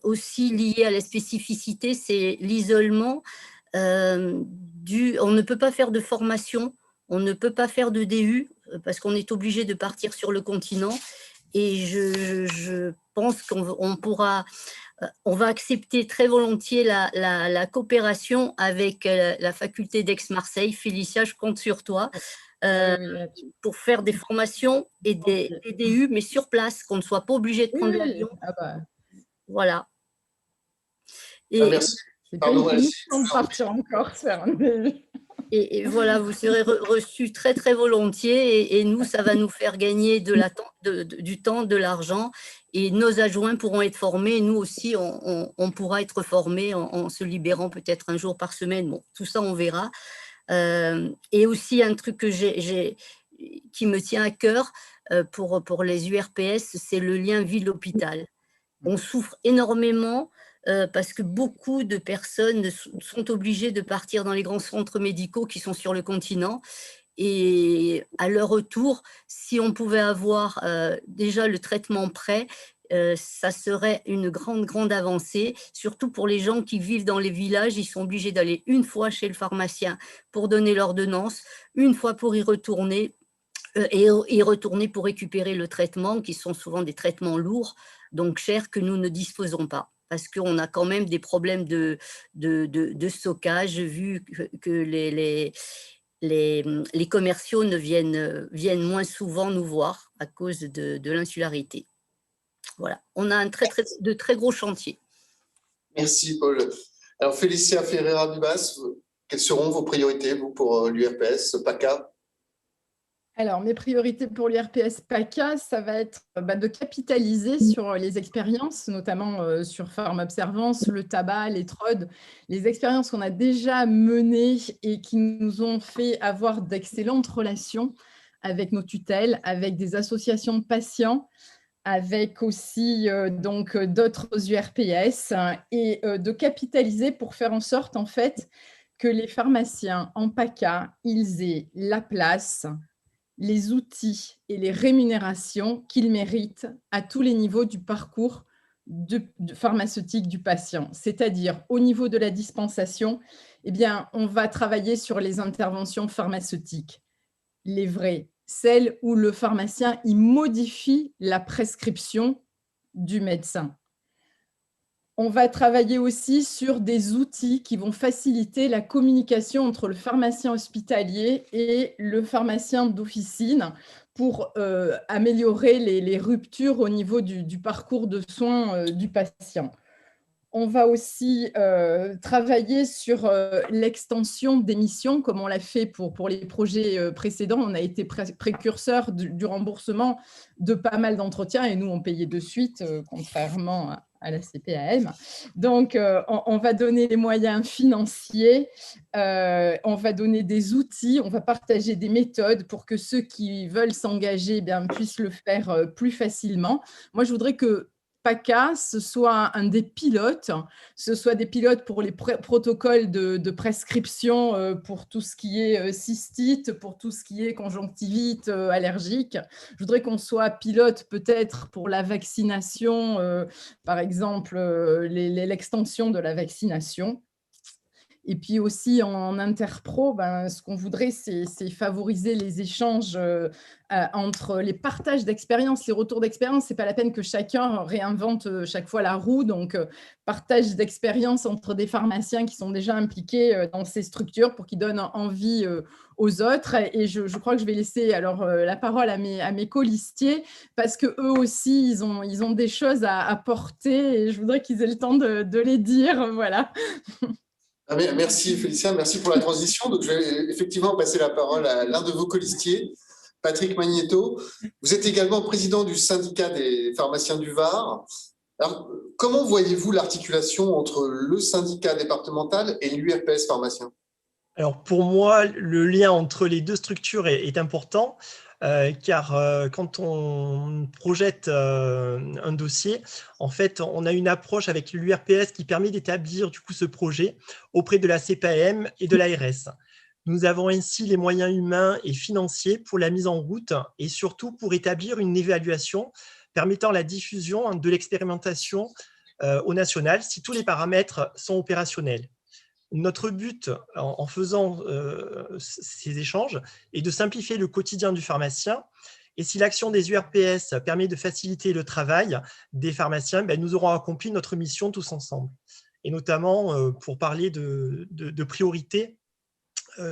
aussi lié à la spécificité, c'est l'isolement. On ne peut pas faire de formation, on ne peut pas faire de DU parce qu'on est obligé de partir sur le continent. Et je pense qu'on pourra, on va accepter très volontiers la coopération avec la faculté d'Aix-Marseille. Félicia, je compte sur toi pour faire des formations et des DU, mais sur place, qu'on ne soit pas obligé de prendre l'avion. Voilà. Et, merci. C'est pas une commission de partir en Corse faire un DU. Et voilà, vous serez reçus très, très volontiers et nous, ça va nous faire gagner du temps, de l'argent et nos adjoints pourront être formés. Nous aussi, on pourra être formés en se libérant peut-être un jour par semaine. Bon, tout ça, on verra. Et aussi, un truc qui me tient à cœur pour les URPS, c'est le lien ville-hôpital. On souffre énormément parce que beaucoup de personnes sont obligées de partir dans les grands centres médicaux qui sont sur le continent. Et à leur retour, si on pouvait avoir déjà le traitement prêt, ça serait une grande avancée, surtout pour les gens qui vivent dans les villages. Ils sont obligés d'aller une fois chez le pharmacien pour donner l'ordonnance, une fois pour y retourner, et y retourner pour récupérer le traitement, qui sont souvent des traitements lourds, donc chers, que nous ne disposons pas. Parce qu'on a quand même des problèmes de stockage, vu que les commerciaux viennent moins souvent nous voir à cause de l'insularité. Voilà, on a de très gros chantiers. Merci, Paul. Alors, Félicia Ferreira-Dubas, quelles seront vos priorités, vous, pour l'URPS PACA? Alors, mes priorités pour l'URPS PACA, ça va être de capitaliser sur les expériences, notamment sur Pharma Observance, le tabac, les TROD, les expériences qu'on a déjà menées et qui nous ont fait avoir d'excellentes relations avec nos tutelles, avec des associations de patients, avec aussi donc d'autres URPS, et de capitaliser pour faire en sorte, en fait, que les pharmaciens en PACA, ils aient la place, les outils et les rémunérations qu'ils méritent à tous les niveaux du parcours pharmaceutique du patient. C'est-à-dire, au niveau de la dispensation, eh bien, on va travailler sur les interventions pharmaceutiques, les vraies, celles où le pharmacien il modifie la prescription du médecin. On va travailler aussi sur des outils qui vont faciliter la communication entre le pharmacien hospitalier et le pharmacien d'officine pour améliorer les ruptures au niveau du parcours de soins du patient. On va aussi travailler sur l'extension des missions, comme on l'a fait pour les projets précédents. On a été précurseur du remboursement de pas mal d'entretiens et nous, on payait de suite, contrairement à la CPAM. Donc, on va donner les moyens financiers, on va donner des outils, on va partager des méthodes pour que ceux qui veulent s'engager puissent le faire plus facilement. Moi, je voudrais que PACA, ce soit un des pilotes, ce soit des pilotes pour les protocoles de prescription pour tout ce qui est cystite, pour tout ce qui est conjonctivite allergique. Je voudrais qu'on soit pilote peut-être pour la vaccination, par exemple l'extension de la vaccination. Et puis aussi en interpro, ce qu'on voudrait, c'est favoriser les échanges entre les partages d'expériences, les retours d'expérience. Ce n'est pas la peine que chacun réinvente chaque fois la roue. Donc, partage d'expérience entre des pharmaciens qui sont déjà impliqués dans ces structures pour qu'ils donnent envie aux autres. Et je crois que je vais laisser alors la parole à mes colistiers parce qu'eux aussi, ils ont des choses à apporter et je voudrais qu'ils aient le temps de les dire. Voilà. Merci Félicia, merci pour la transition. Donc, je vais effectivement passer la parole à l'un de vos colistiers, Patrick Magnéto. Vous êtes également président du syndicat des pharmaciens du Var. Alors, comment voyez-vous l'articulation entre le syndicat départemental et l'URPS pharmacien? Alors pour moi, le lien entre les deux structures est important. Car quand on projette un dossier, en fait, on a une approche avec l'URPS qui permet d'établir du coup ce projet auprès de la CPAM et de l'ARS. Nous avons ainsi les moyens humains et financiers pour la mise en route et surtout pour établir une évaluation permettant la diffusion de l'expérimentation au national si tous les paramètres sont opérationnels. Notre but en faisant ces échanges est de simplifier le quotidien du pharmacien. Et si l'action des URPS permet de faciliter le travail des pharmaciens, nous aurons accompli notre mission tous ensemble. Et notamment pour parler de priorités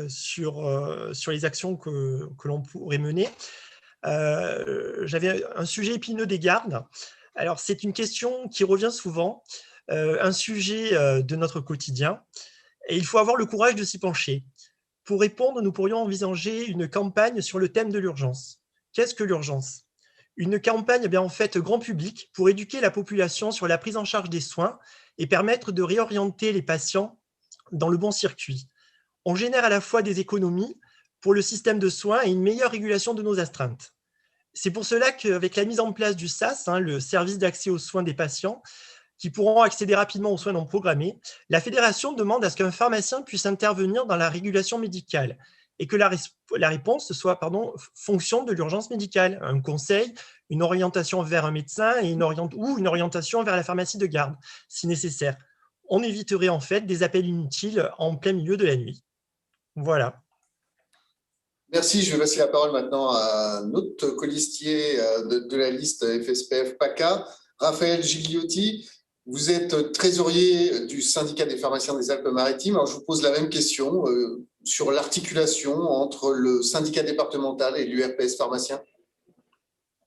sur les actions que l'on pourrait mener. J'avais un sujet épineux des gardes. Alors, c'est une question qui revient souvent, un sujet de notre quotidien, et il faut avoir le courage de s'y pencher. Pour répondre, nous pourrions envisager une campagne sur le thème de l'urgence. Qu'est-ce que l'urgence? Une campagne en fait grand public pour éduquer la population sur la prise en charge des soins et permettre de réorienter les patients dans le bon circuit. On génère à la fois des économies pour le système de soins et une meilleure régulation de nos astreintes. C'est pour cela qu'avec la mise en place du SAS, le service d'accès aux soins des patients, qui pourront accéder rapidement aux soins non programmés, la Fédération demande à ce qu'un pharmacien puisse intervenir dans la régulation médicale et que la réponse soit fonction de l'urgence médicale, un conseil, une orientation vers un médecin ou une orientation vers la pharmacie de garde, si nécessaire. On éviterait en fait des appels inutiles en plein milieu de la nuit. Voilà. Merci. Je vais passer la parole maintenant à un autre colistier de la liste FSPF PACA, Raphaël Gigliotti. Vous êtes trésorier du syndicat des pharmaciens des Alpes-Maritimes. Alors, je vous pose la même question sur l'articulation entre le syndicat départemental et l'URPS pharmacien.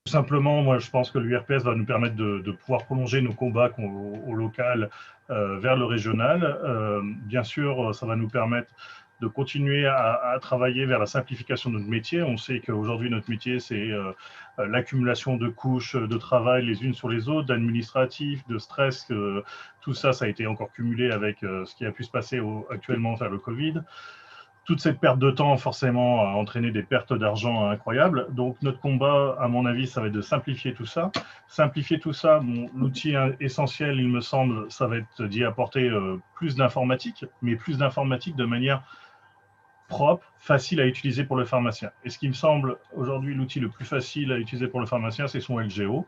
Tout simplement, moi, je pense que l'URPS va nous permettre de pouvoir prolonger nos combats au local vers le régional. Bien sûr, ça va nous permettre de continuer à travailler vers la simplification de notre métier. On sait qu'aujourd'hui, notre métier, c'est l'accumulation de couches de travail les unes sur les autres, d'administratifs, de stress. Tout ça, ça a été encore cumulé avec ce qui a pu se passer actuellement vers le Covid. Toute cette perte de temps, forcément, a entraîné des pertes d'argent incroyables. Donc, notre combat, à mon avis, ça va être de simplifier tout ça. Simplifier tout ça, l'outil essentiel, il me semble, ça va être d'y apporter plus d'informatique, mais plus d'informatique de manière propre, facile à utiliser pour le pharmacien. Et ce qui me semble aujourd'hui l'outil le plus facile à utiliser pour le pharmacien, c'est son LGO.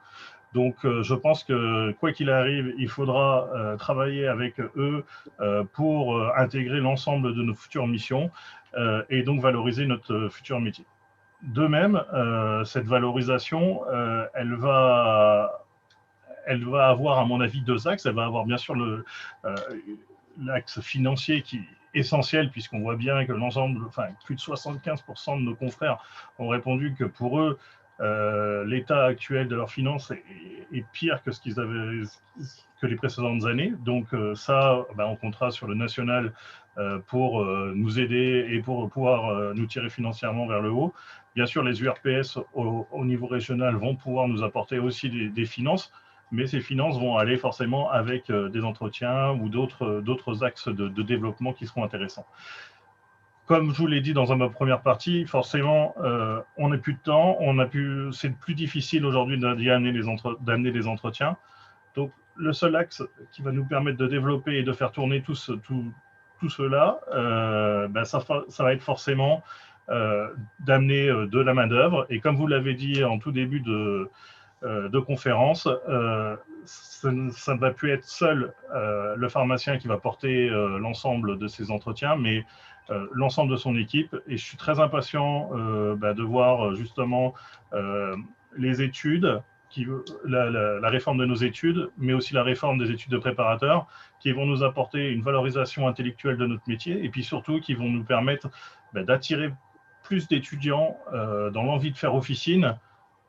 Donc, je pense que quoi qu'il arrive, il faudra travailler avec eux pour intégrer l'ensemble de nos futures missions et donc valoriser notre futur métier. De même, cette valorisation, elle va avoir, à mon avis, deux axes. Elle va avoir bien sûr l'axe financier qui essentiel, puisqu'on voit bien que l'ensemble, plus de 75% de nos confrères ont répondu que pour eux, l'état actuel de leurs finances est pire que ce qu'ils avaient que les précédentes années. Donc ça, on comptera sur le national pour nous aider et pour pouvoir nous tirer financièrement vers le haut. Bien sûr, les URPS au niveau régional vont pouvoir nous apporter aussi des finances, mais ces finances vont aller forcément avec des entretiens ou d'autres axes de développement qui seront intéressants. Comme je vous l'ai dit dans ma première partie, forcément, on n'a plus de temps, c'est plus difficile aujourd'hui d'amener des entretiens. Donc, le seul axe qui va nous permettre de développer et de faire tourner tout cela, ça va être forcément d'amener de la main-d'œuvre. Et comme vous l'avez dit en tout début de conférence, ça ne va plus être seul le pharmacien qui va porter l'ensemble de ces entretiens, mais l'ensemble de son équipe. Et je suis très impatient de voir justement les études, la réforme de nos études, mais aussi la réforme des études de préparateurs, qui vont nous apporter une valorisation intellectuelle de notre métier, et puis surtout qui vont nous permettre d'attirer plus d'étudiants dans l'envie de faire officine.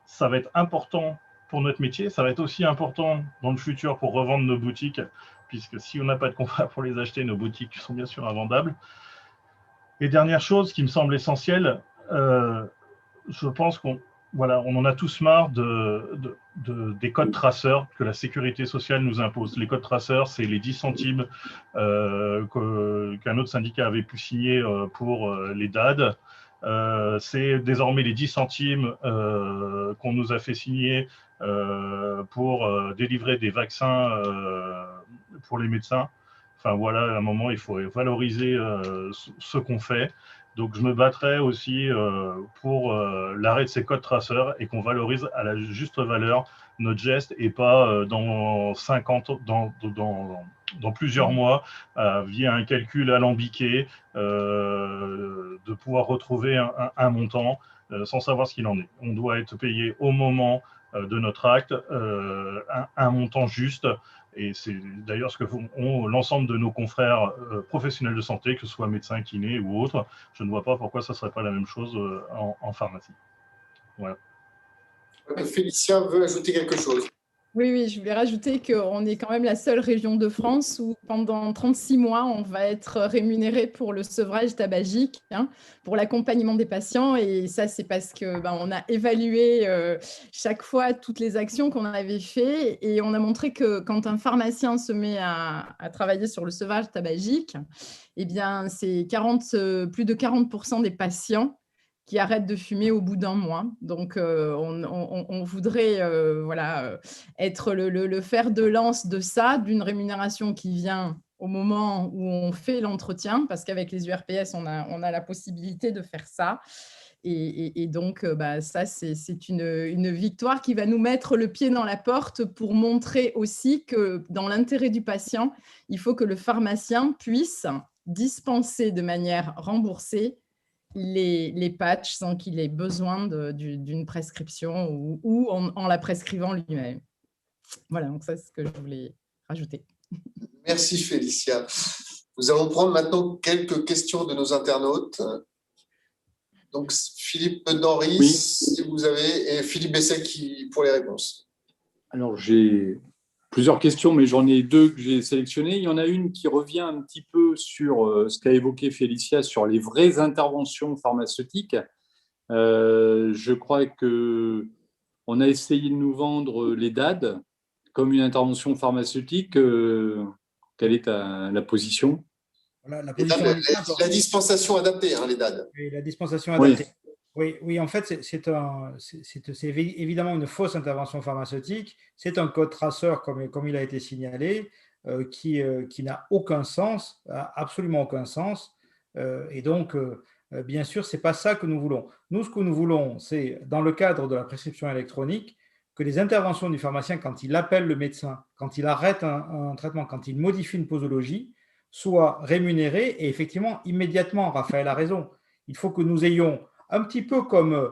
Ça va être important pour notre métier, ça va être aussi important dans le futur pour revendre nos boutiques, puisque si on n'a pas de contrat pour les acheter, nos boutiques sont bien sûr invendables. Et dernière chose qui me semble essentielle, je pense qu'on en a tous marre des codes traceurs que la sécurité sociale nous impose. Les codes traceurs, c'est les 10 centimes qu'un autre syndicat avait pu signer pour les DAD. C'est désormais les 10 centimes qu'on nous a fait signer pour délivrer des vaccins pour les médecins. Enfin voilà, à un moment, il faut valoriser ce qu'on fait. Donc, je me battrai aussi pour l'arrêt de ces codes traceurs et qu'on valorise à la juste valeur notre geste et pas dans 50, dans plusieurs mois, via un calcul alambiqué, de pouvoir retrouver un montant sans savoir ce qu'il en est. On doit être payé au moment de notre acte, un montant juste. Et c'est d'ailleurs ce que font l'ensemble de nos confrères professionnels de santé, que ce soit médecins, kinés ou autres. Je ne vois pas pourquoi ça ne serait pas la même chose en pharmacie. Voilà. Félicia veut ajouter quelque chose. Oui, je voulais rajouter qu'on est quand même la seule région de France où pendant 36 mois, on va être rémunéré pour le sevrage tabagique, pour l'accompagnement des patients. Et ça, c'est parce qu'on a évalué chaque fois toutes les actions qu'on avait faites et on a montré que quand un pharmacien se met à travailler sur le sevrage tabagique, eh bien, c'est plus de 40% des patients qui arrêtent de fumer au bout d'un mois. Donc, on voudrait être le fer de lance de ça, d'une rémunération qui vient au moment où on fait l'entretien, parce qu'avec les URPS, on a la possibilité de faire ça. Et donc, ça, c'est une victoire qui va nous mettre le pied dans la porte pour montrer aussi que dans l'intérêt du patient, il faut que le pharmacien puisse dispenser de manière remboursée les patchs sans qu'il ait besoin d'une prescription ou en la prescrivant lui-même. Voilà, donc ça, c'est ce que je voulais rajouter. Merci Félicia. Nous allons prendre maintenant quelques questions de nos internautes. Donc Philippe Denry, oui, si vous avez, et Philippe Besset pour les réponses. Alors j'ai plusieurs questions, mais j'en ai deux que j'ai sélectionnées. Il y en a une qui revient un petit peu sur ce qu'a évoqué Félicia sur les vraies interventions pharmaceutiques. Je crois qu'on a essayé de nous vendre les DAD comme une intervention pharmaceutique. Quelle est la position ? La dispensation adaptée, les DAD. Oui, la dispensation adaptée. Oui, en fait, c'est évidemment une fausse intervention pharmaceutique. C'est un code traceur, comme il a été signalé, qui n'a aucun sens, absolument aucun sens. Et donc, bien sûr, ce n'est pas ça que nous voulons. Nous, ce que nous voulons, c'est, dans le cadre de la prescription électronique, que les interventions du pharmacien, quand il appelle le médecin, quand il arrête un traitement, quand il modifie une posologie, soient rémunérées et effectivement, immédiatement. Raphaël a raison. Il faut que nous ayons un petit peu comme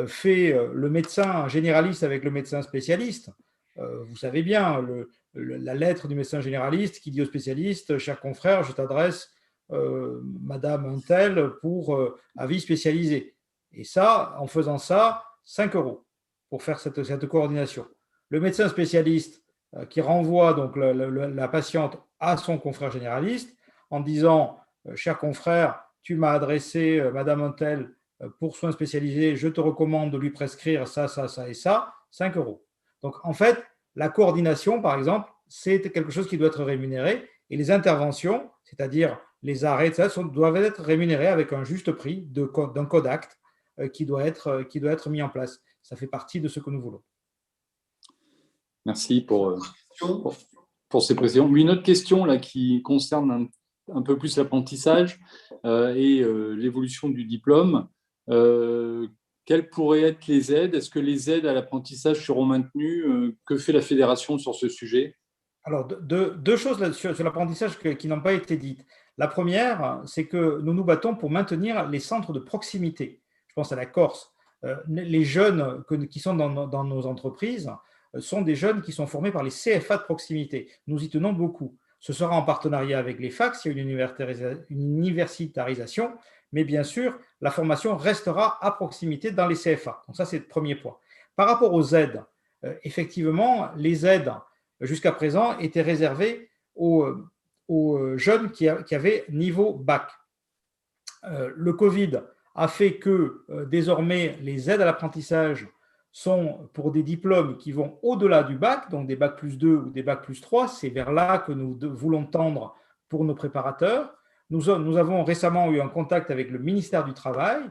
fait le médecin généraliste avec le médecin spécialiste. Vous savez bien, la lettre du médecin généraliste qui dit au spécialiste « Cher confrère, je t'adresse Madame Untel pour avis spécialisé ». Et ça, en faisant ça, 5 € pour faire cette coordination. Le médecin spécialiste qui renvoie donc la patiente à son confrère généraliste en disant « Cher confrère, tu m'as adressé Madame Untel pour soins spécialisés, je te recommande de lui prescrire ça, ça, ça et ça, 5 €. Donc, en fait, la coordination, par exemple, c'est quelque chose qui doit être rémunéré et les interventions, c'est-à-dire les arrêts, doivent être rémunérés avec un juste prix d'un code acte qui doit être mis en place. Ça fait partie de ce que nous voulons. Merci pour ces précisions. Une autre question là, qui concerne un peu plus l'apprentissage et l'évolution du diplôme. Quelles pourraient être les aides ? Est-ce que les aides à l'apprentissage seront maintenues ? Que fait la fédération sur ce sujet ? Alors, deux choses sur l'apprentissage qui n'ont pas été dites. La première, c'est que nous nous battons pour maintenir les centres de proximité. Je pense à la Corse. Les jeunes qui sont dans nos entreprises sont des jeunes qui sont formés par les CFA de proximité. Nous y tenons beaucoup. Ce sera en partenariat avec les facs, il y a une universitarisation, mais bien sûr, la formation restera à proximité dans les CFA. Donc ça, c'est le premier point. Par rapport aux aides, effectivement, les aides, jusqu'à présent, étaient réservées aux jeunes qui avaient niveau bac. Le Covid a fait que, désormais, les aides à l'apprentissage sont pour des diplômes qui vont au-delà du bac, donc des bac plus 2 ou des bac plus 3. C'est vers là que nous voulons tendre pour nos préparateurs. Nous avons récemment eu un contact avec le ministère du Travail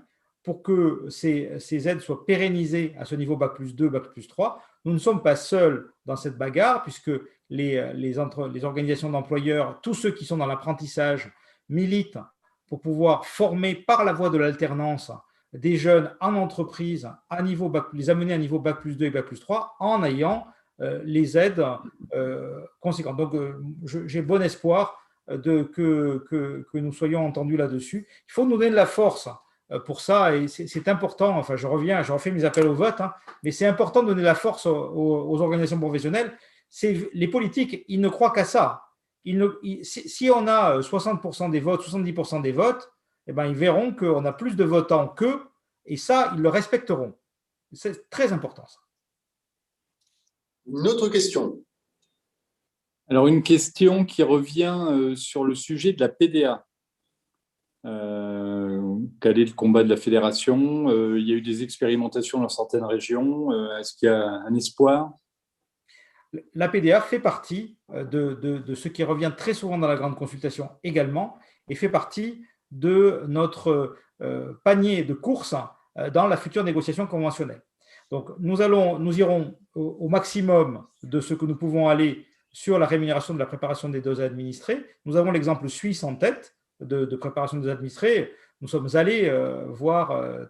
pour que ces aides soient pérennisées à ce niveau bac plus 2, bac plus 3. Nous ne sommes pas seuls dans cette bagarre puisque les organisations d'employeurs, tous ceux qui sont dans l'apprentissage militent pour pouvoir former par la voie de l'alternance des jeunes en entreprise, les amener à niveau Bac+2 et Bac+3 en ayant les aides conséquentes. Donc, j'ai bon espoir que nous soyons entendus là-dessus. Il faut nous donner de la force pour ça, et c'est important. Enfin, je refais mes appels au vote, hein, mais c'est important de donner de la force aux organisations professionnelles. Les politiques, ils ne croient qu'à ça. Si on a 60% des votes, 70% des votes, eh ben, ils verront qu'on a plus de votants qu'eux, et ça, ils le respecteront. C'est très important, ça. Une autre question. Alors, une question qui revient sur le sujet de la PDA. Quel est le combat de la fédération? Il y a eu des expérimentations dans certaines régions. Est-ce qu'il y a un espoir? La PDA fait partie de ce qui revient très souvent dans la grande consultation également, et fait partie de notre panier de courses dans la future négociation conventionnelle. Donc, nous irons au maximum de ce que nous pouvons aller sur la rémunération de la préparation des dossiers administrés. Nous avons l'exemple suisse en tête de préparation des dossiers administrés. Nous sommes allés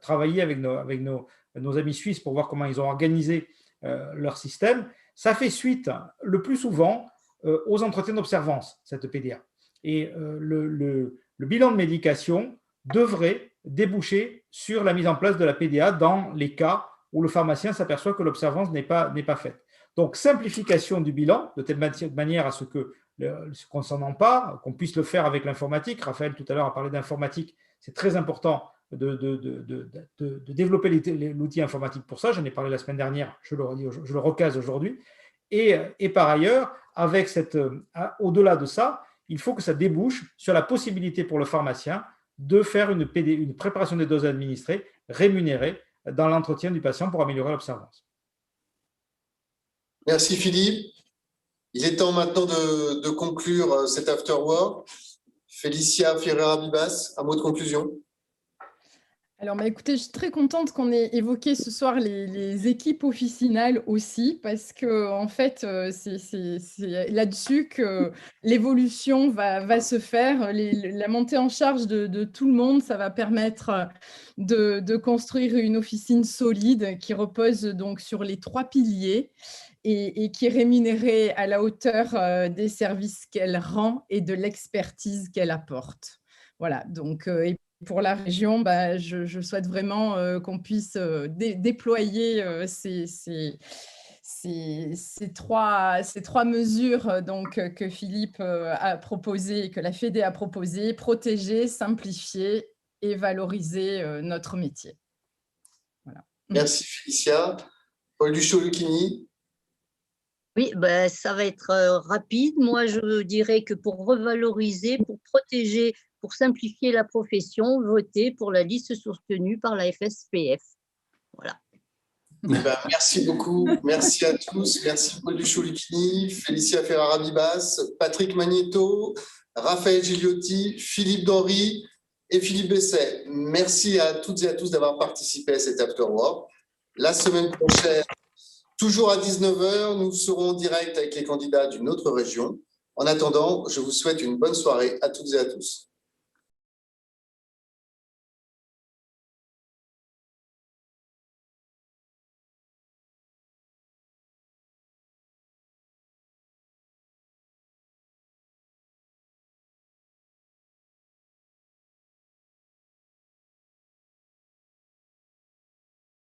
travailler avec nos amis suisses pour voir comment ils ont organisé leur système. Ça fait suite le plus souvent aux entretiens d'observance, cette PDA. Et le bilan de médication devrait déboucher sur la mise en place de la PDA dans les cas où le pharmacien s'aperçoit que l'observance n'est pas faite. Donc, simplification du bilan, de telle manière à ce qu'on s'en empare, qu'on puisse le faire avec l'informatique. Raphaël, tout à l'heure, a parlé d'informatique. C'est très important de développer l'outil informatique pour ça. J'en ai parlé la semaine dernière, je le recase aujourd'hui. Et par ailleurs, au-delà de ça, il faut que ça débouche sur la possibilité pour le pharmacien de faire une préparation des doses administrées rémunérée dans l'entretien du patient pour améliorer l'observance. Merci Philippe. Il est temps maintenant de conclure cet afterwork. Félicia Ferreira-Bibas, un mot de conclusion. Alors, écoutez, je suis très contente qu'on ait évoqué ce soir les équipes officinales aussi, parce que en fait, c'est là-dessus que l'évolution va se faire. La montée en charge de tout le monde, ça va permettre de construire une officine solide qui repose donc sur les 3 piliers et qui est rémunérée à la hauteur des services qu'elle rend et de l'expertise qu'elle apporte. Voilà, donc pour la région, je souhaite vraiment qu'on puisse déployer ces 3 mesures donc, que Philippe a proposées et que la Fédé a proposées: protéger, simplifier et valoriser notre métier. Voilà. Merci Félicia. Paul Duchot-Lucchini. Oui, ça va être rapide. Moi, je dirais que pour revaloriser, pour protéger, pour simplifier la profession, votez pour la liste soutenue par la FSPF. Voilà. Merci beaucoup. Merci à tous. Merci Paul Duchot-Lucchini, Félicia Ferreira-Bibas, Patrick Magnéto, Raphaël Gigliotti, Philippe Denry et Philippe Besset. Merci à toutes et à tous d'avoir participé à cet afterwork. La semaine prochaine, toujours à 19h, nous serons en direct avec les candidats d'une autre région. En attendant, je vous souhaite une bonne soirée à toutes et à tous.